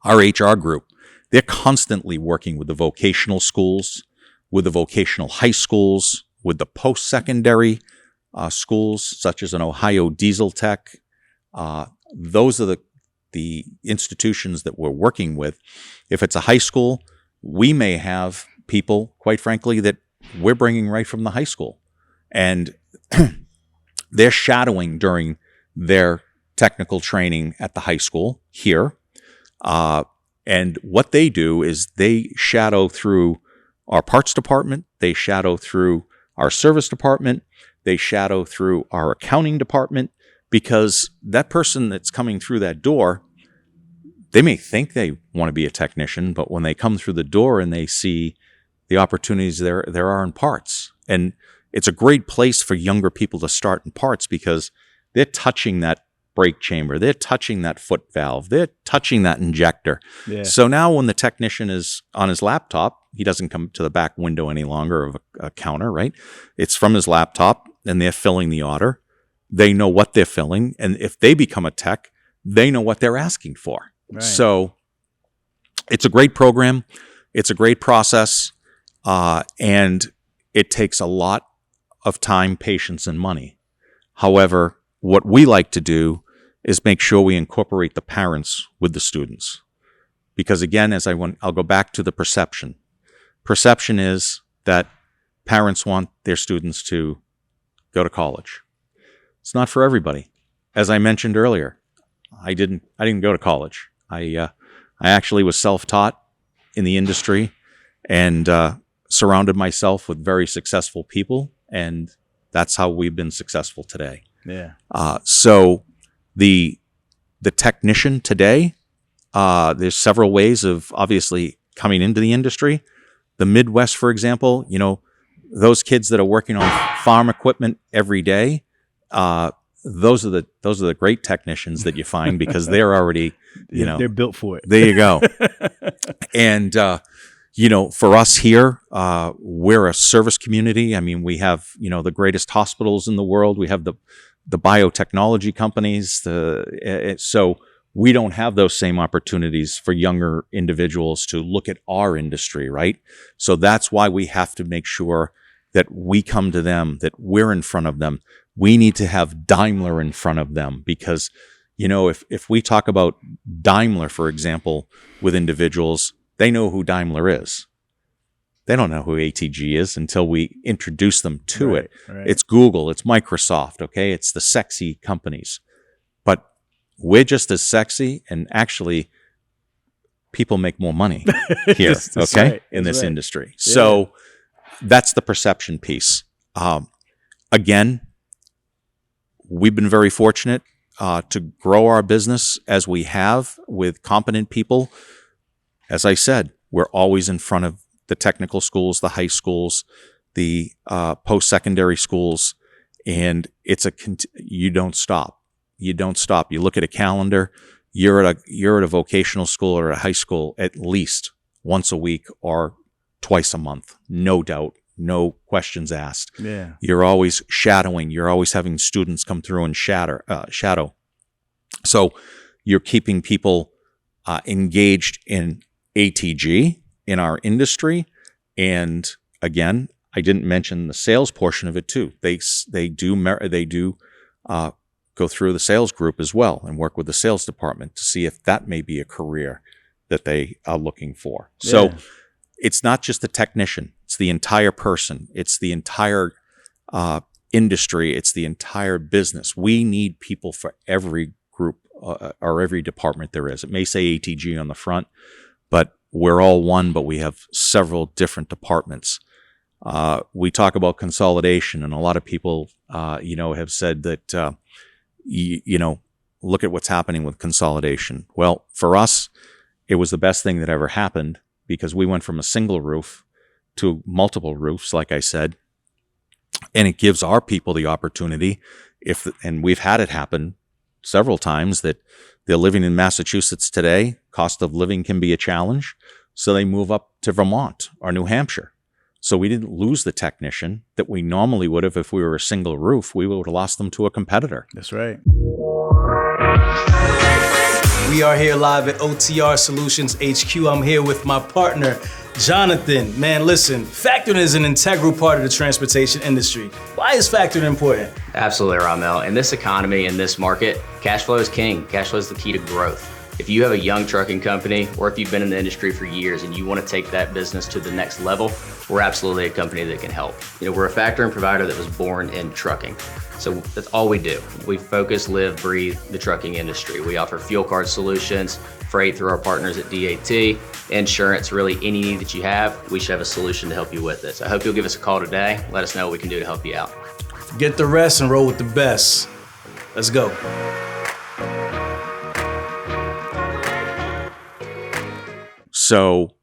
Speaker 1: our HR group, they're constantly working with the vocational schools, with the vocational high schools, with the post-secondary schools, such as an Ohio Diesel Tech. Those are the institutions that we're working with. If it's a high school, we may have people, quite frankly, that we're bringing right from the high school. And they're shadowing during their technical training at the high school here. And what they do is they shadow through our parts department, they shadow through our service department, they shadow through our accounting department, because that person that's coming through that door, they may think they want to be a technician, but when they come through the door and they see the opportunities there are in parts. And it's a great place for younger people to start in parts because they're touching that brake chamber, they're touching that foot valve, they're touching that injector.
Speaker 2: Yeah.
Speaker 1: So now when the technician is on his laptop, he doesn't come to the back window any longer of a counter, right? It's from his laptop and they're filling the order. They know what they're filling. And if they become a tech, they know what they're asking for. Right. So it's a great program. It's a great process. And it takes a lot of time, patience, and money. However, what we like to do is make sure we incorporate the parents with the students. Because again, I'll go back to the perception. Perception is that parents want their students to go to college. It's not for everybody. As I mentioned earlier, I didn't go to college. I actually was self-taught in the industry and surrounded myself with very successful people, and that's how we've been successful today.
Speaker 2: Yeah.
Speaker 1: So the technician today, there's several ways of obviously coming into the industry. The Midwest, for example, those kids that are working on farm equipment every day, those are the great technicians that you find because they're already,
Speaker 2: they're built for it.
Speaker 1: There you go. And for us here, we're a service community. I mean, we have, the greatest hospitals in the world. We have the biotechnology companies. So we don't have those same opportunities for younger individuals to look at our industry, right? So that's why we have to make sure that we come to them, that we're in front of them. We need to have Daimler in front of them because, if we talk about Daimler, for example, with individuals, they know who Daimler is. They don't know who ATG is until we introduce them to it. Right. It's Google, it's Microsoft, okay? It's the sexy companies. But we're just as sexy, and actually people make more money here, okay? Right. In this industry. Yeah. So that's the perception piece. Again, we've been very fortunate to grow our business as we have with competent people. As I said, we're always in front of the technical schools, the high schools, the post-secondary schools, and you don't stop. You don't stop. You look at a calendar, you're at a vocational school or a high school at least once a week or twice a month, no doubt, no questions asked.
Speaker 2: Yeah.
Speaker 1: You're always shadowing. You're always having students come through and shadow. So you're keeping people engaged in ATG, in our industry. And again, I didn't mention the sales portion of it too. They do go through the sales group as well and work with the sales department to see if that may be a career that they are looking for. Yeah. So it's not just the technician. It's the entire person. It's the entire industry. It's the entire business. We need people for every group or every department there is. It may say ATG on the front, but we're all one, but we have several different departments. We talk about consolidation, and a lot of people, have said that, look at what's happening with consolidation. Well, for us, it was the best thing that ever happened because we went from a single roof to multiple roofs, like I said, and it gives our people the opportunity, and we've had it happen several times, that they're living in Massachusetts today. Cost of living can be a challenge. So they move up to Vermont or New Hampshire. So we didn't lose the technician that we normally would have if we were a single roof. We would have lost them to a competitor.
Speaker 2: That's right. We are here live at OTR Solutions HQ. I'm here with my partner, Jonathan. Man, listen, factoring is an integral part of the transportation industry. Why is factoring important?
Speaker 6: Absolutely, Rahmel. In this economy, in this market, cash flow is king. Cash flow is the key to growth. If you have a young trucking company, or if you've been in the industry for years and you want to take that business to the next level, we're absolutely a company that can help. We're a factoring provider that was born in trucking. So that's all we do. We focus, live, breathe the trucking industry. We offer fuel card solutions, freight through our partners at DAT, insurance, really any need that you have, we should have a solution to help you with it. So I hope you'll give us a call today. Let us know what we can do to help you out.
Speaker 2: Get the rest and roll with the best. Let's go.
Speaker 1: So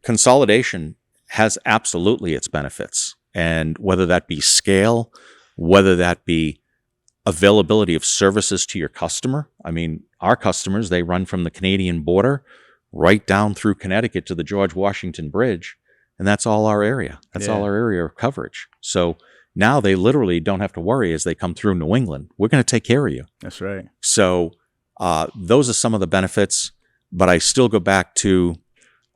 Speaker 1: consolidation has absolutely its benefits. And whether that be scale, whether that be availability of services to your customer. I mean, our customers, they run from the Canadian border right down through Connecticut to the George Washington Bridge. And that's all our area. That's all our area of coverage. So now they literally don't have to worry as they come through New England. We're going to take care of you.
Speaker 2: That's right.
Speaker 1: So those are some of the benefits. But I still go back to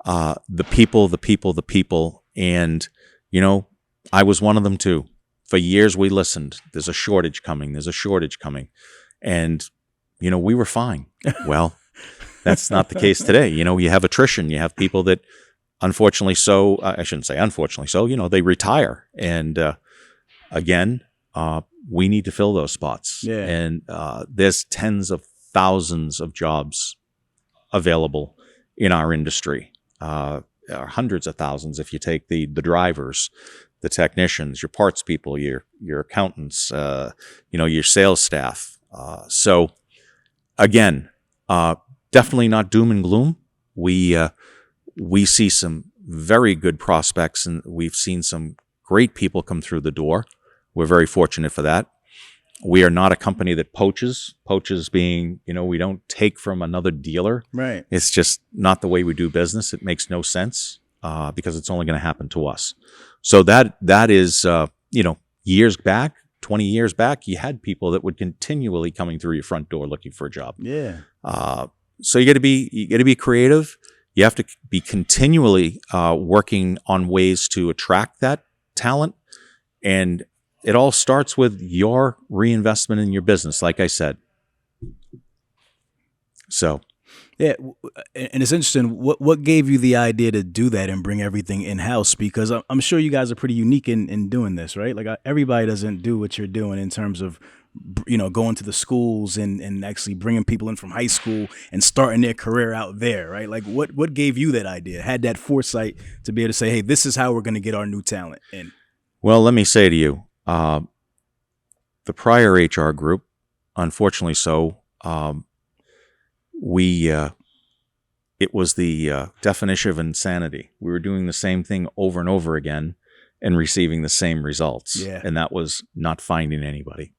Speaker 1: the people. And, you know, I was one of them too. For years we listened. There's a shortage coming. And, you know, we were fine. Well, that's not the case today. You know, you have attrition. You have people that unfortunately so, I shouldn't say unfortunately so, you know, they retire. And again, we need to fill those spots.
Speaker 2: Yeah.
Speaker 1: And there's tens of thousands of jobs available in our industry. Hundreds of thousands if you take the drivers, the technicians, your parts people, your accountants, you know, your sales staff. So again, definitely not doom and gloom. We see some very good prospects, and we've seen some great people come through the door. We're very fortunate for that. We are not a company that poaches. Poaches being, you know, we don't take from another dealer.
Speaker 2: Right.
Speaker 1: It's just not the way we do business. It makes no sense because it's only going to happen to us. So that is, you know, years back, 20 years back, you had people that would continually coming through your front door looking for a job.
Speaker 2: Yeah.
Speaker 1: So you got to be creative. You have to be continually working on ways to attract that talent, and it all starts with your reinvestment in your business, like I said. So,
Speaker 2: yeah, and it's interesting. What gave you the idea to do that and bring everything in house? Because I'm sure you guys are pretty unique in doing this, right? Like everybody doesn't do what you're doing in terms of, you know, going to the schools and actually bringing people in from high school and starting their career out there, right? Like what gave you that idea? Had that foresight to be able to say, hey, this is how we're going to get our new talent in?
Speaker 1: Well, let me say to you, the prior HR group, unfortunately so, it was the definition of insanity. We were doing the same thing over and over again and receiving the same results.
Speaker 2: Yeah.
Speaker 1: And that was not finding anybody.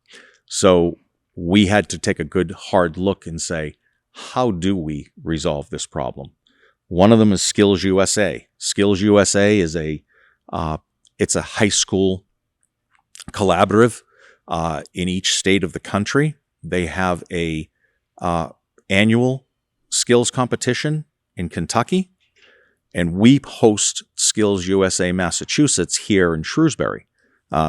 Speaker 1: So we had to take a good hard look and say, how do we resolve this problem? One of them is Skills USA. Skills USA is it's a high school collaborative in each state of the country. They have a annual skills competition in Kentucky, and we host Skills USA Massachusetts here in Shrewsbury.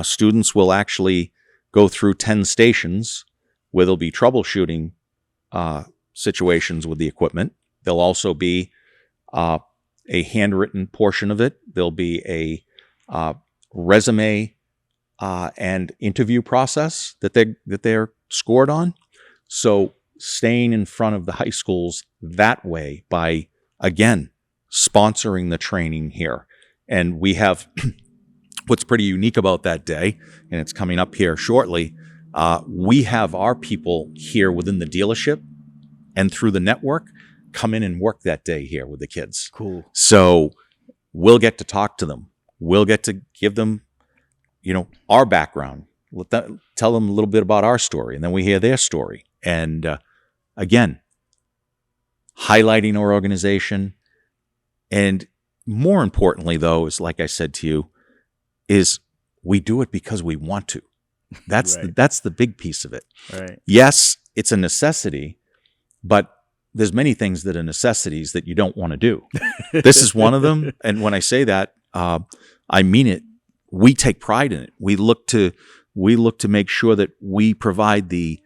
Speaker 1: Students will actually go through 10 stations where there'll be troubleshooting situations with the equipment. There'll also be a handwritten portion of it. There'll be a resume and interview process that they're scored on. So staying in front of the high schools that way by, again, sponsoring the training here. And we have what's pretty unique about that day, and it's coming up here shortly, we have our people here within the dealership and through the network come in and work that day here with the kids.
Speaker 2: Cool.
Speaker 1: So we'll get to talk to them. We'll get to give them, you know, our background. Tell them a little bit about our story, and then we hear their story. And again, highlighting our organization. And more importantly, though, is like I said to you, is we do it because we want to. That's
Speaker 2: Right.
Speaker 1: that's the big piece of it.
Speaker 2: Right.
Speaker 1: Yes, it's a necessity, but there's many things that are necessities that you don't want to do. This is one of them. And when I say that, I mean it. We take pride in it. We look to make sure that we provide the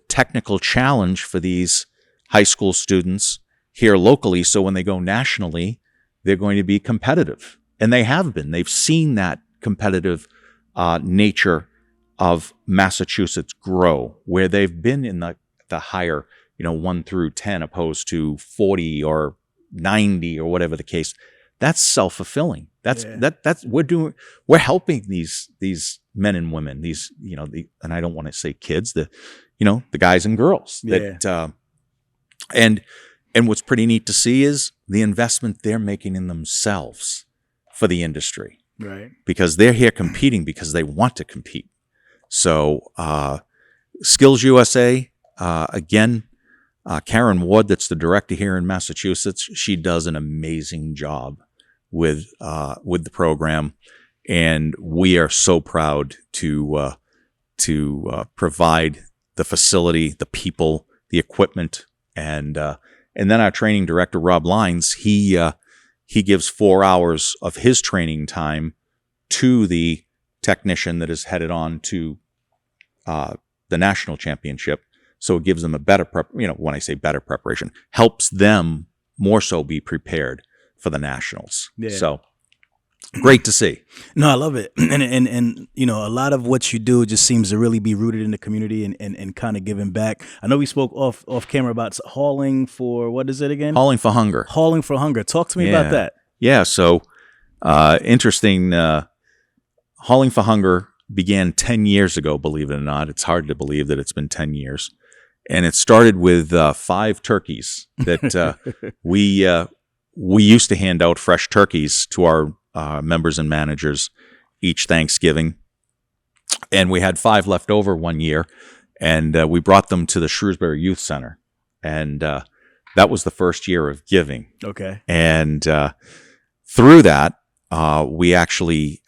Speaker 1: technical challenge for these high school students here locally. So when they go nationally, they're going to be competitive, and they have been. They've seen that competitive nature of Massachusetts grow, where they've been in the higher 1 through 10 opposed to 40 or 90 or whatever the case. That's self-fulfilling. That's we're helping these men and women, these, and I don't want to say kids, the guys and girls that, and what's pretty neat to see is the investment they're making in themselves for the industry,
Speaker 2: right?
Speaker 1: Because they're here competing because they want to compete. So, Skills USA, again, Karen Ward, that's the director here in Massachusetts, she does an amazing job with the program, and we are so proud to provide the facility, the people, the equipment, and then our training director Rob Lines, he gives 4 hours of his training time to the technician that is headed on to the national championship. So it gives them a better when I say better preparation, helps them more so be prepared for the nationals. Yeah. So great to see.
Speaker 2: No, I love it. And a lot of what you do just seems to really be rooted in the community and kind of giving back. I know we spoke off camera about hauling for, what is it again?
Speaker 1: Hauling for Hunger.
Speaker 2: Hauling for Hunger. Talk to me about that.
Speaker 1: Yeah. So interesting. Hauling for Hunger began 10 years ago, believe it or not. It's hard to believe that it's been 10 years. And it started with 5 turkeys that we used to hand out fresh turkeys to our members and managers each Thanksgiving. And we had 5 left over one year, and we brought them to the Shrewsbury Youth Center. And that was the first year of giving.
Speaker 2: Okay.
Speaker 1: And through that, we actually,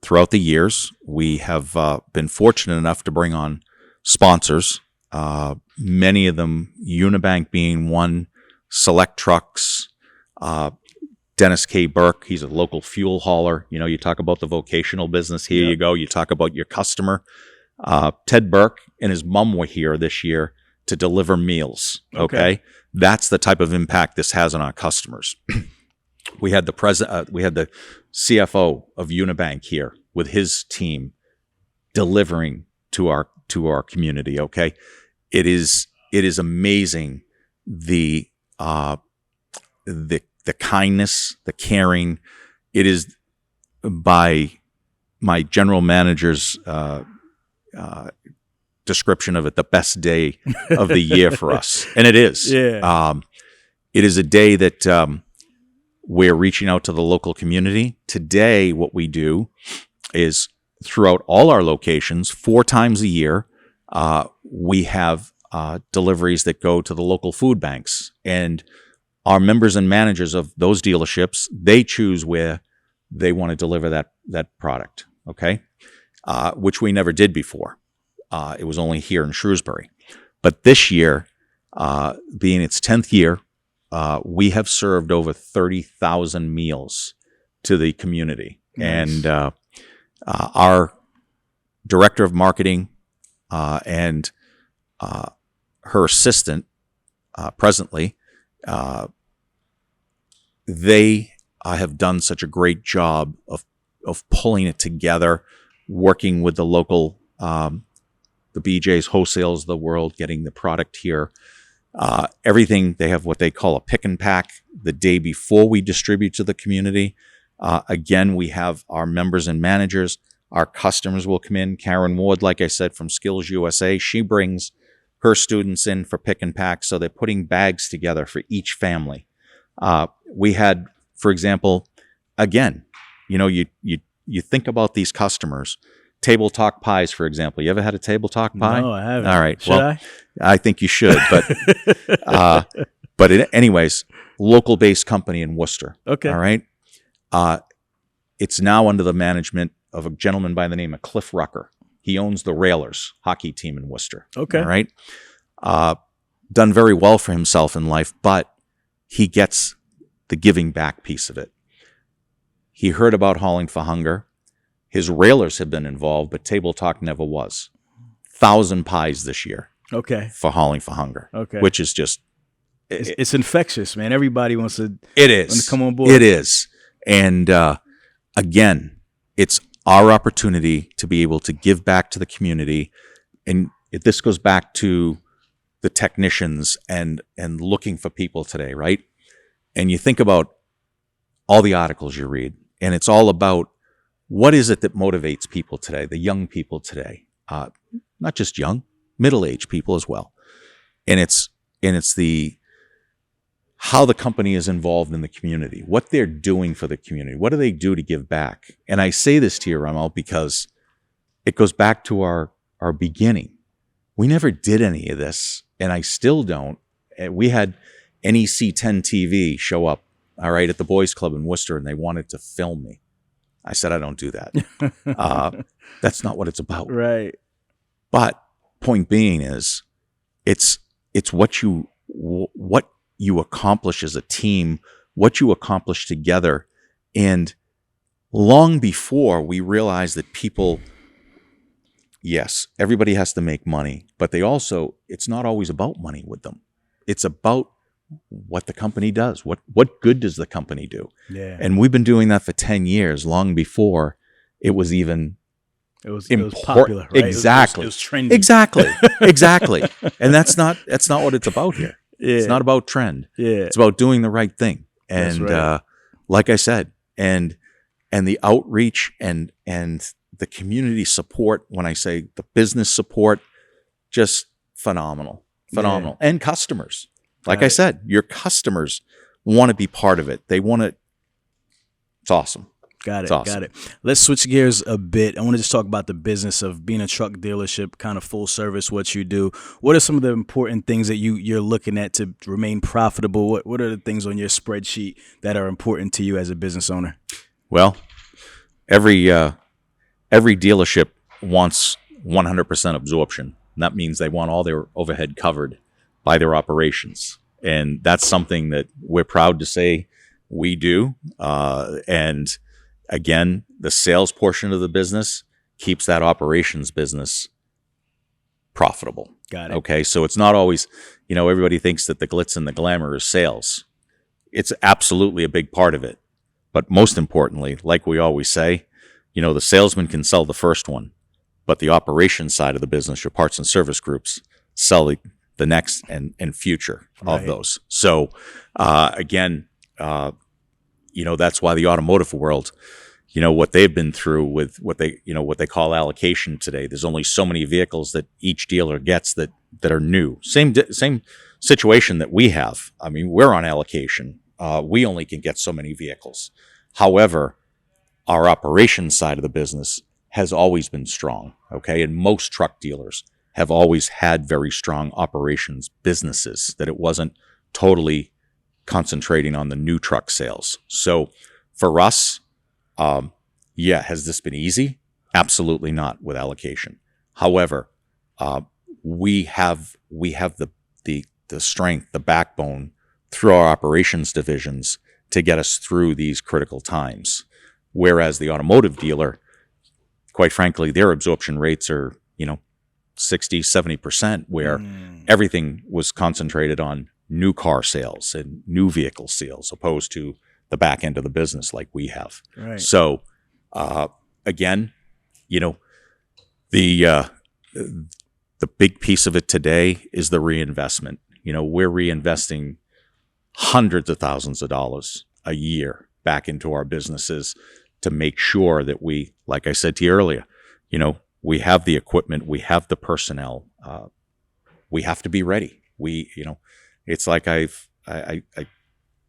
Speaker 1: throughout the years, we have been fortunate enough to bring on sponsors, many of them, Unibank being one, Select Trucks, Dennis K. Burke, he's a local fuel hauler. You talk about the vocational business. Here you go. You talk about your customer. Ted Burke and his mom were here this year to deliver meals. Okay. That's the type of impact this has on our customers. We had the CFO of Unibank here with his team delivering to our community. Okay. It is amazing the kindness, the caring. It is, by my general manager's description of it, the best day of the year for us. And it is.
Speaker 2: Yeah.
Speaker 1: It is a day that we're reaching out to the local community. Today, what we do is throughout all our locations, 4 times a year, we have deliveries that go to the local food banks. And our members and managers of those dealerships, they choose where they want to deliver that product, okay? Which we never did before. It was only here in Shrewsbury. But this year, being its 10th year, we have served over 30,000 meals to the community. Nice. And our director of marketing and her assistant presently, they have done such a great job of pulling it together, working with the local, the BJ's wholesales of the world, getting the product here. Everything, they have what they call a pick and pack the day before we distribute to the community. Again, we have our members and managers. Our customers will come in. Karen Ward, like I said, from Skills USA, she brings her students in for pick and pack. So they're putting bags together for each family. We had, for example, again, you think about these customers. Table Talk pies, for example. You ever had a Table Talk pie?
Speaker 2: No, I haven't.
Speaker 1: All right.
Speaker 2: Should
Speaker 1: I think you should. But anyways, local-based company in Worcester.
Speaker 2: Okay.
Speaker 1: All right. It's now under the management of a gentleman by the name of Cliff Rucker. He owns the Railers hockey team in Worcester.
Speaker 2: Okay.
Speaker 1: All right. Done very well for himself in life, but he gets the giving back piece of it. He heard about Hauling for Hunger. His Railers have been involved, but Table Talk never was. 1,000 pies this year.
Speaker 2: Okay.
Speaker 1: For Hauling for Hunger.
Speaker 2: Okay.
Speaker 1: Which is just...
Speaker 2: It's infectious, man. Everybody wants to...
Speaker 1: It is.
Speaker 2: Come on board.
Speaker 1: It is. And again, it's our opportunity to be able to give back to the community. And this goes back to the technicians and looking for people today, right? And you think about all the articles you read, and it's all about what is it that motivates people today, the young people today, not just young, middle-aged people as well. And it's the how the company is involved in the community, what they're doing for the community, what do they do to give back? And I say this to you, Rahmel, because it goes back to our beginning. We never did any of this, and I still don't. We had NEC 10 TV show up, all right, at the Boys Club in Worcester, and they wanted to film me. I said, I don't do that. That's not what it's about.
Speaker 2: Right.
Speaker 1: But point being is, it's what you accomplish as a team, what you accomplish together. And long before we realized that people, yes, everybody has to make money, but it's not always about money with them. It's about what the company does. What good does the company do?
Speaker 2: Yeah.
Speaker 1: And we've been doing that for 10 years, long before it was even
Speaker 2: it was popular, right?
Speaker 1: Exactly.
Speaker 2: It was trendy.
Speaker 1: Exactly. And that's not what it's about here.
Speaker 2: Yeah.
Speaker 1: It's not about trend.
Speaker 2: Yeah.
Speaker 1: It's about doing the right thing. And
Speaker 2: That's right.
Speaker 1: like I said, and the outreach and the community support, when I say the business support, just phenomenal.
Speaker 2: Yeah.
Speaker 1: And customers. Like
Speaker 2: Right.
Speaker 1: I said, your customers want to be part of it. They want to. It's awesome.
Speaker 2: Got it.
Speaker 1: It's awesome.
Speaker 2: Got it. Let's switch gears a bit. I want to just talk about the business of being a truck dealership, kind of full service, what you do. What are some of the important things that you're looking at to remain profitable? What are the things on your spreadsheet that are important to you as a business owner?
Speaker 1: Well, every dealership wants 100% absorption. And that means they want all their overhead covered by their operations. And that's something that we're proud to say we do. And again, the sales portion of the business keeps that operations business profitable.
Speaker 2: Got it.
Speaker 1: Okay, so it's not always, everybody thinks that the glitz and the glamour is sales. It's absolutely a big part of it. But most importantly, like we always say, the salesman can sell the first one, but the operations side of the business, your parts and service groups, sell the next and future
Speaker 2: Right.
Speaker 1: of those. So again, that's why the automotive world, what they've been through with what they call allocation today. There's only so many vehicles that each dealer gets that are new. Same situation that we have. I mean, we're on allocation. We only can get so many vehicles. However, our operations side of the business has always been strong. Okay, and most truck dealers have always had very strong operations businesses, that it wasn't totally concentrating on the new truck sales. So for us, has this been easy? Absolutely not with allocation. However, we have the strength, the backbone through our operations divisions to get us through these critical times. Whereas the automotive dealer, quite frankly, their absorption rates are, 60, 70%, where everything was concentrated on new car sales and new vehicle sales, opposed to the back end of the business like we have.
Speaker 2: Right.
Speaker 1: So, again, the big piece of it today is the reinvestment. We're reinvesting hundreds of thousands of dollars a year back into our businesses to make sure that we, like I said to you earlier, we have the equipment, we have the personnel, we have to be ready. It's like I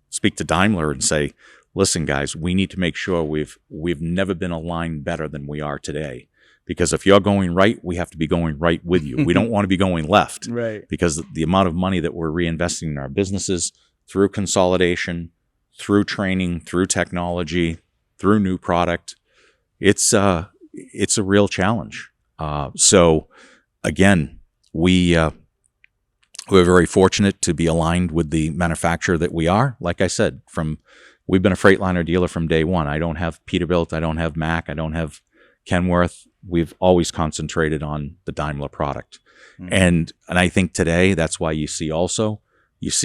Speaker 1: speak to Daimler and say, listen, guys, we need to make sure we've never been aligned better than we are today. Because if you're going right, we have to be going right with you. We don't want to be going left.
Speaker 2: Right.
Speaker 1: Because the amount of money that we're reinvesting in our businesses through consolidation, through training, through technology, through new product, it's a real challenge. So again, we're very fortunate to be aligned with the manufacturer that we are. Like I said, we've been a Freightliner dealer from day one. I don't have Peterbilt, I don't have Mack, I don't have Kenworth. We've always concentrated on the Daimler product. And I think today that's why you see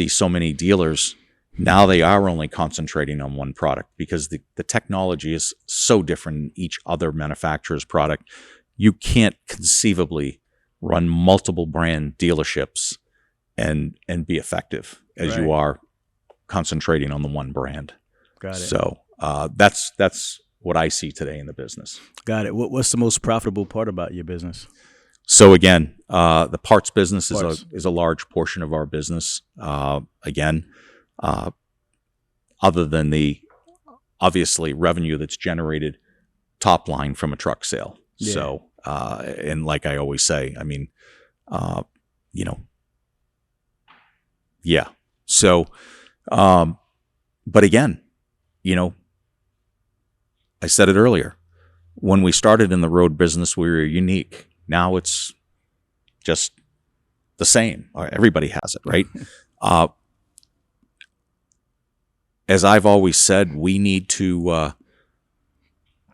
Speaker 1: so many dealers now, they are only concentrating on one product, because the technology is so different in each other manufacturer's product. You can't conceivably run multiple brand dealerships and be effective as you are concentrating on the one brand.
Speaker 2: Got it.
Speaker 1: So that's what I see today in the business.
Speaker 2: Got it. What's the most profitable part about your business?
Speaker 1: So again, the parts business
Speaker 2: Parts.
Speaker 1: is a large portion of our business. Other than the obviously revenue that's generated top line from a truck sale.
Speaker 2: Yeah.
Speaker 1: So and like I always say, I mean, yeah. So, but again, I said it earlier. When we started in the road business, we were unique. Now it's just the same. Everybody has it, right? As I've always said, we need to,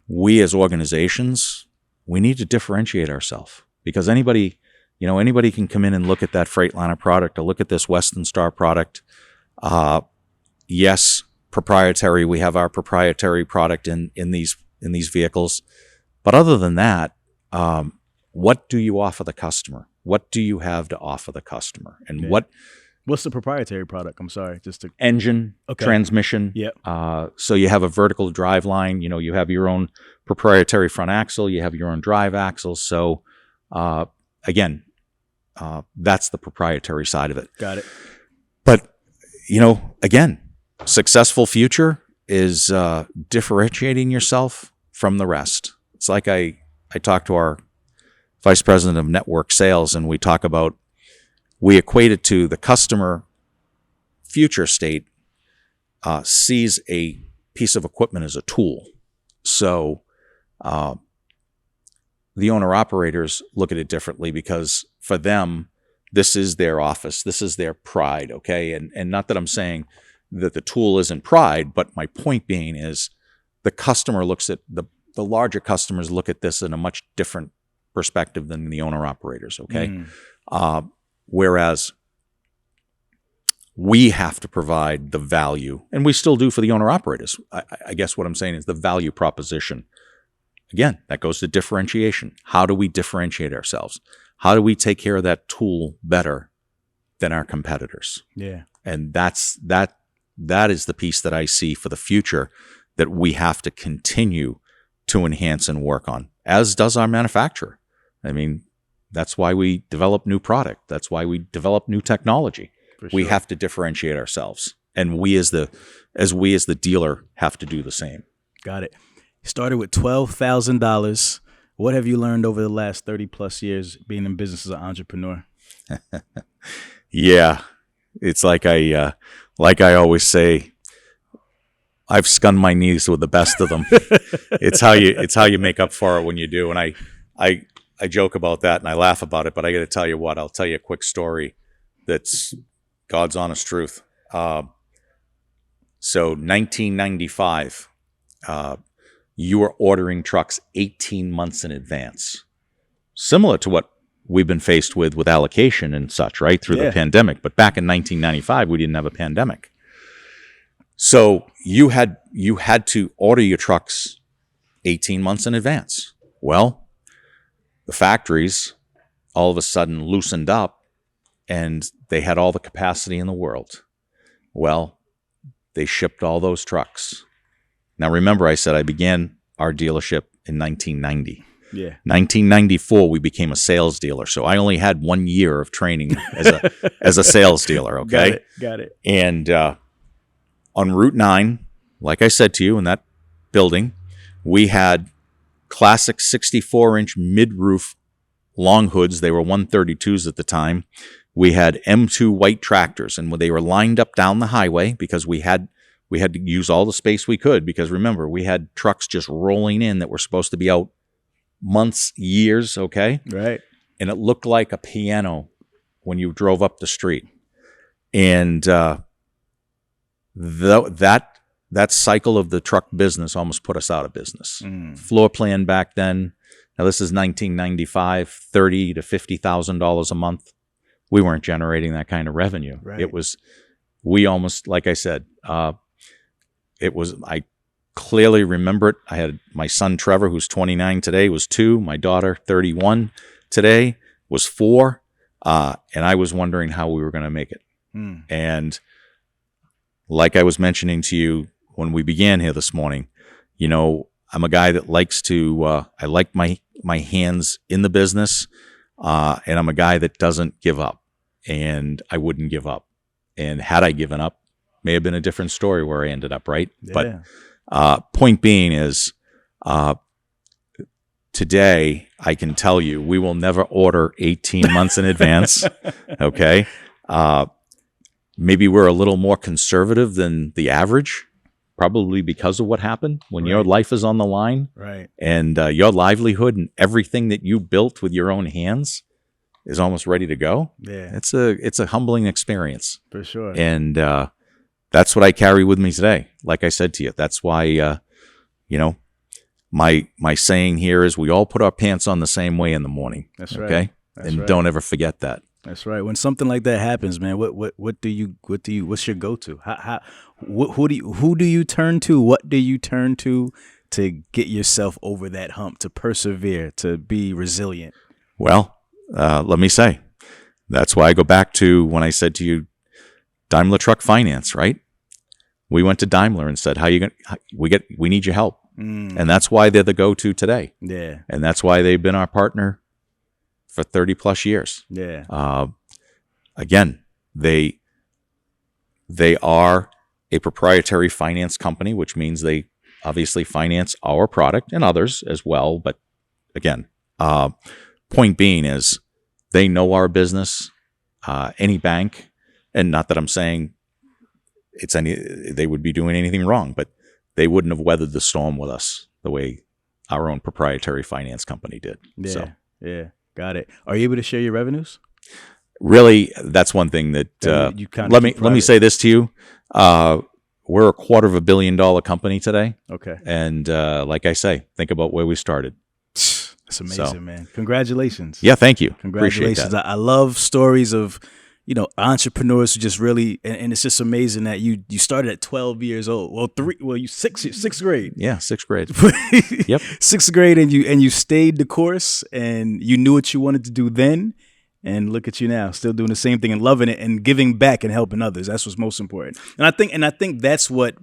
Speaker 1: we as organizations, we need to differentiate ourselves, because anybody can come in and look at that Freightliner product or look at this Western Star product. Yes, proprietary. We have our proprietary product in these vehicles. But other than that, what do you offer the customer? What do you have to offer the customer? And
Speaker 2: What's the proprietary product? I'm sorry,
Speaker 1: engine, transmission.
Speaker 2: Yep.
Speaker 1: So you have a vertical drive line. You have your own proprietary front axle. You have your own drive axle. So again, that's the proprietary side of it.
Speaker 2: Got it.
Speaker 1: But again, successful future is differentiating yourself from the rest. It's like I talked to our vice president of network sales, and we equate it to the customer future state sees a piece of equipment as a tool. So the owner-operators look at it differently, because for them, this is their office. This is their pride, okay? And not that I'm saying that the tool isn't pride, but my point being is the customer looks at, the larger customers look at this in a much different perspective than the owner-operators, okay? Whereas we have to provide the value, and we still do for the owner-operators. I guess what I'm saying is the value proposition. Again, that goes to differentiation. How do we differentiate ourselves? How do we take care of that tool better than our competitors?
Speaker 2: Yeah.
Speaker 1: And that is the piece that I see for the future that we have to continue to enhance and work on, as does our manufacturer. I mean, that's why we develop new product. That's why we develop new technology.
Speaker 2: For sure.
Speaker 1: We have to differentiate ourselves, and we as the dealer have to do the same.
Speaker 2: Got it. You started with $12,000. What have you learned over the last 30 plus years being in business as an entrepreneur?
Speaker 1: Yeah, it's like I always say, I've skunned my knees with the best of them. It's how you make up for it when you do. And I joke about that and I laugh about it, but I got to tell you what, I'll tell you a quick story that's God's honest truth. So 1995, you were ordering trucks 18 months in advance, similar to what we've been faced with allocation and such, right, through the pandemic. But back in 1995, we didn't have a pandemic. So you had to order your trucks 18 months in advance. Well, the factories all of a sudden loosened up and they had all the capacity in the world. Well, they shipped all those trucks. Now, remember, I said I began our dealership in 1990.
Speaker 2: Yeah.
Speaker 1: 1994, we became a sales dealer. So I only had 1 year of training as a sales dealer, okay?
Speaker 2: Got it.
Speaker 1: And on Route 9, like I said to you, in that building, we had classic 64-inch mid-roof long hoods. They were 132s at the time. We had M2 white tractors, and they were lined up down the highway because we had to use all the space we could, because remember, we had trucks just rolling in that were supposed to be out months, years, okay?
Speaker 2: Right.
Speaker 1: And it looked like a piano when you drove up the street. And that cycle of the truck business almost put us out of business. Floor plan back then, now this is 1995, $30,000 to $50,000 a month. We weren't generating that kind of revenue.
Speaker 2: Right.
Speaker 1: We almost, like I said, I clearly remember it. I had my son Trevor, who's 29 today, was 2. My daughter, 31 today, was 4. And I was wondering how we were going to make it. And like I was mentioning to you when we began here this morning, you know, I'm a guy that likes to, I like my hands in the business, and I'm a guy that doesn't give up, and I wouldn't give up. And had I given up, may have been a different story where I ended up, right?
Speaker 2: Yeah.
Speaker 1: But point being is, today I can tell you we will never order 18 months in advance. Okay. Maybe we're a little more conservative than the average, probably because of what happened when your life is on the line,
Speaker 2: Right.
Speaker 1: and your livelihood and everything that you built with your own hands is almost ready to go.
Speaker 2: Yeah.
Speaker 1: It's a humbling experience,
Speaker 2: For sure.
Speaker 1: and that's what I carry with me today. Like I said to you, that's why you know, my saying here is we all put our pants on the same way in the morning.
Speaker 2: That's right.
Speaker 1: Okay,
Speaker 2: That's
Speaker 1: and
Speaker 2: right.
Speaker 1: don't ever forget that.
Speaker 2: That's right. When something like that happens, man, what's your go-to? Who do you turn to? What do you turn to get yourself over that hump, to persevere, to be resilient?
Speaker 1: Well, let me say, that's why I go back to when I said to you, Daimler Truck Finance, right? We went to Daimler and said, we need your help. And that's why they're the go-to today.
Speaker 2: Yeah.
Speaker 1: And that's why they've been our partner for 30 plus years.
Speaker 2: Yeah.
Speaker 1: Again, they are a proprietary finance company, which means they obviously finance our product and others as well. But again, point being is they know our business. Any bank, and not that I'm saying they would be doing anything wrong, but they wouldn't have weathered the storm with us the way our own proprietary finance company did.
Speaker 2: Yeah.
Speaker 1: So,
Speaker 2: yeah. Got it. Are you able to share your revenues?
Speaker 1: really, that's one thing that
Speaker 2: You kind of
Speaker 1: let
Speaker 2: keep
Speaker 1: me
Speaker 2: private.
Speaker 1: say this to you. We're a $250 million company today,
Speaker 2: Okay.
Speaker 1: and like I say, think about where we started.
Speaker 2: That's amazing,
Speaker 1: So-
Speaker 2: man. Congratulations.
Speaker 1: Yeah, thank you. Appreciate
Speaker 2: Congratulations.
Speaker 1: that.
Speaker 2: I love stories of, entrepreneurs who just really, and it's just amazing that you started at 12 years old. Well, you sixth grade.
Speaker 1: Yeah, sixth grade. Yep.
Speaker 2: Sixth grade, and you stayed the course, and you knew what you wanted to do then, and look at you now, still doing the same thing and loving it and giving back and helping others. That's what's most important. And I think that's what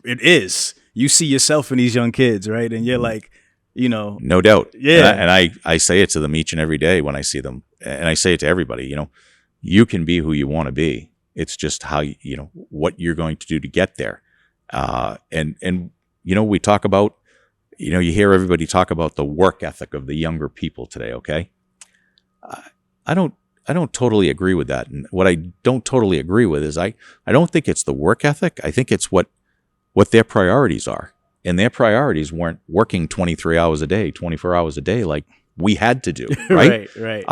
Speaker 2: it is. You see yourself in these young kids, right? And you're like,
Speaker 1: No doubt.
Speaker 2: Yeah.
Speaker 1: And I say it to them each and every day when I see them. And I say it to everybody, you can be who you want to be. It's just how, what you're going to do to get there. And we talk about, you hear everybody talk about the work ethic of the younger people today. Okay. I don't totally agree with that. And what I don't totally agree with is I don't think it's the work ethic. I think it's what their priorities are. And their priorities weren't working 23 hours a day, 24 hours a day like we had to do, right?
Speaker 2: Right.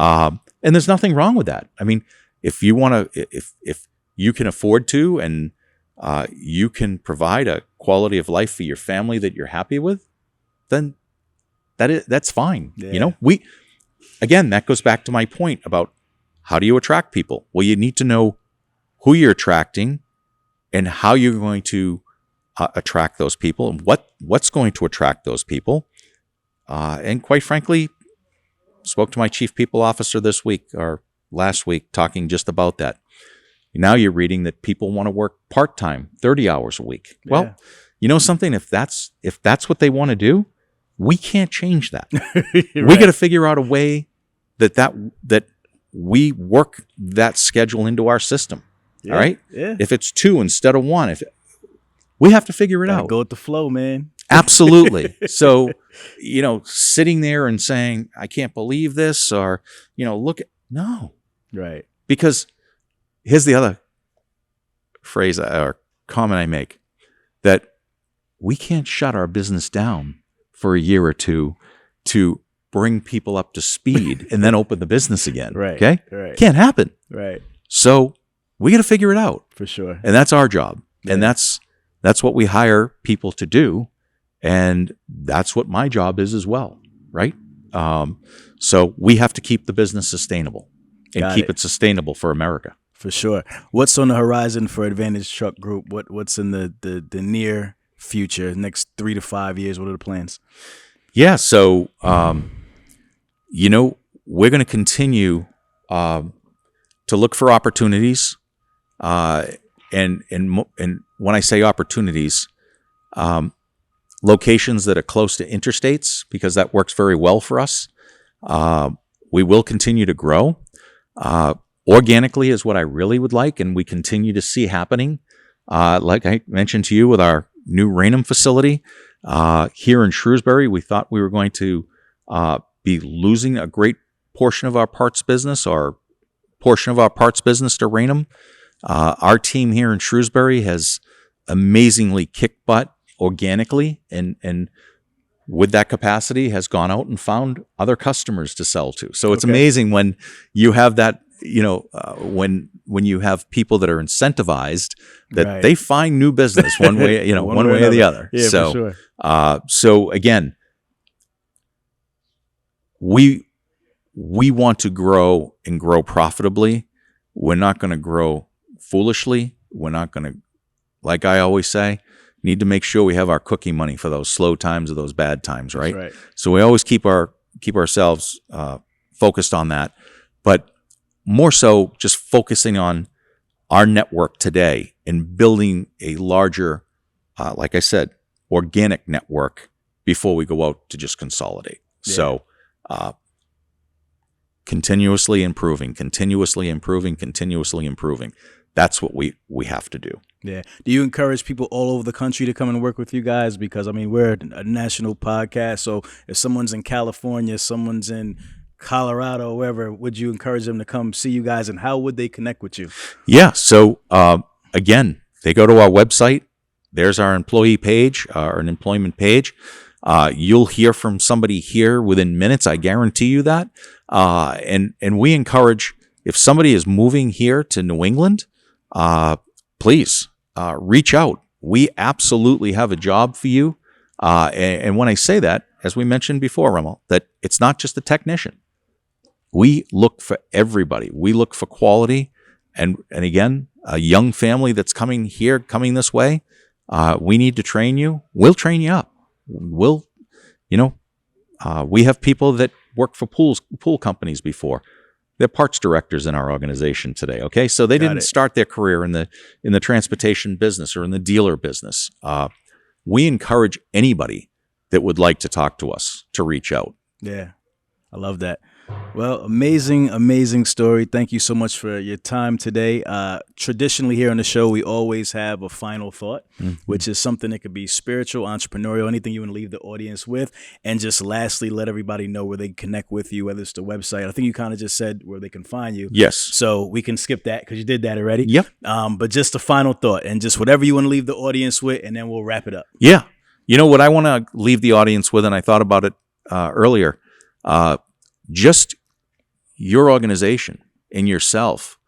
Speaker 1: And there's nothing wrong with that. I mean, if you want to, if you can afford to, and you can provide a quality of life for your family that you're happy with, then that's fine.
Speaker 2: Yeah.
Speaker 1: Again, that goes back to my point about how do you attract people? Well, you need to know who you're attracting and how you're going to attract those people, and what's going to attract those people. And quite frankly, spoke to my chief people officer this week or last week, talking just about that. Now you're reading that people want to work part-time, 30 hours a week.
Speaker 2: Yeah.
Speaker 1: Well, you know something? If that's what they want to do, we can't change that. We got to figure out a way that we work that schedule into our system.
Speaker 2: Yeah.
Speaker 1: All right.
Speaker 2: Yeah.
Speaker 1: If it's 2 instead of 1, we have to figure it
Speaker 2: Gotta
Speaker 1: out.
Speaker 2: go with the flow, man.
Speaker 1: Absolutely. So, sitting there and saying, I can't believe this, or, no,
Speaker 2: Right.
Speaker 1: because here's the other phrase or comment I make, that we can't shut our business down for a year or two to bring people up to speed and then open the business again.
Speaker 2: Right.
Speaker 1: Okay.
Speaker 2: Right.
Speaker 1: Can't happen.
Speaker 2: Right.
Speaker 1: So we got to figure it out.
Speaker 2: For sure.
Speaker 1: And that's our job. And
Speaker 2: Yeah.
Speaker 1: that's what we hire people to do. And that's what my job is as well. Right. So we have to keep the business sustainable and
Speaker 2: Got
Speaker 1: keep
Speaker 2: it.
Speaker 1: it sustainable for America.
Speaker 2: For sure. What's on the horizon for Advantage Truck Group? What's in the near future, next 3 to 5 years? What are the plans?
Speaker 1: Yeah. So, we're going to continue look for opportunities. And when I say opportunities, locations that are close to interstates, because that works very well for us. We will continue to grow. Organically is what I really would like, and we continue to see happening. Like I mentioned to you with our new Raynham facility here in Shrewsbury, we thought we were going to be losing a great portion of our parts business or portion of our parts business to Raynham. Our team here in Shrewsbury has amazingly kicked butt organically, and with that capacity has gone out and found other customers to sell to. So it's amazing when you have that, when you have people that are incentivized that they find new business one way, one way or the other.
Speaker 2: Yeah,
Speaker 1: so,
Speaker 2: for sure.
Speaker 1: So again, we want to grow and grow profitably. We're not going to grow foolishly. We're not going to, like I always say, need to make sure we have our cookie money for those slow times or those bad times, right?
Speaker 2: That's right.
Speaker 1: So we always keep ourselves focused on that, but more so just focusing on our network today and building a larger, like I said, organic network before we go out to just consolidate.
Speaker 2: Yeah.
Speaker 1: So continuously improving. That's what we have to do.
Speaker 2: Yeah. Do you encourage people all over the country to come and work with you guys? Because, I mean, we're a national podcast. So if someone's in California, someone's in Colorado, wherever, would you encourage them to come see you guys? And how would they connect with you?
Speaker 1: Yeah. So, again, they go to our website. There's our employee page, an employment page. You'll hear from somebody here within minutes. I guarantee you that. And we encourage, if somebody is moving here to New England, please reach out. We absolutely have a job for you. And when I say that, as we mentioned before, Rahmel, that it's not just a technician. We look for everybody. We look for quality. And again, a young family that's coming this way, we need to train you. We'll train you up. We have people that work for pool companies before. They're parts directors in our organization today. Okay, so they didn't start their career in the transportation business or in the dealer business. We encourage anybody that would like to talk to us to reach out.
Speaker 2: Yeah, I love that. Well, amazing story. Thank you so much for your time today. Traditionally here on the show, we always have a final thought, which is something that could be spiritual, entrepreneurial, anything you want to leave the audience with. And just lastly, let everybody know where they can connect with you, whether it's the website. I think you kind of just said where they can find you.
Speaker 1: Yes.
Speaker 2: So we can skip that because you did that already.
Speaker 1: Yep.
Speaker 2: But just a final thought and just whatever you want to leave the audience with, and then we'll wrap it up.
Speaker 1: Yeah. What I want to leave the audience with, and I thought about it earlier, just your organization and yourself.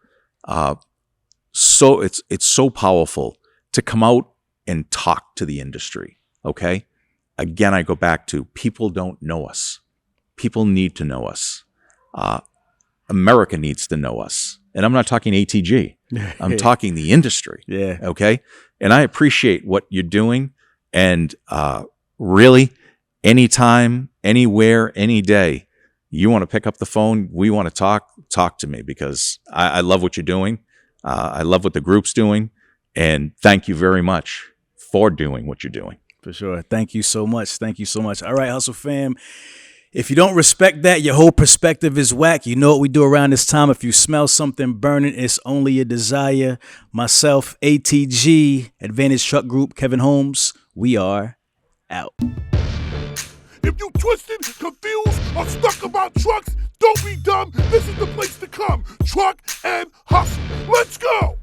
Speaker 1: So it's so powerful to come out and talk to the industry. Okay. Again, I go back to people don't know us. People need to know us. America needs to know us. And I'm not talking ATG. I'm talking the industry.
Speaker 2: Yeah.
Speaker 1: Okay. And I appreciate what you're doing. And really, anytime, anywhere, any day, you want to pick up the phone, we want to talk to me, because I love what you're doing. I love what the group's doing. And thank you very much for doing what you're doing.
Speaker 2: For sure. Thank you so much. All right, Hustle fam. If you don't respect that, your whole perspective is whack. You know what we do around this time. If you smell something burning, it's only a desire. Myself, ATG, Advantage Truck Group, Kevin Holmes, we are out.
Speaker 7: If you twisted, confused, or stuck about trucks, don't be dumb. This is the place to come. Truck and Hustle. Let's go.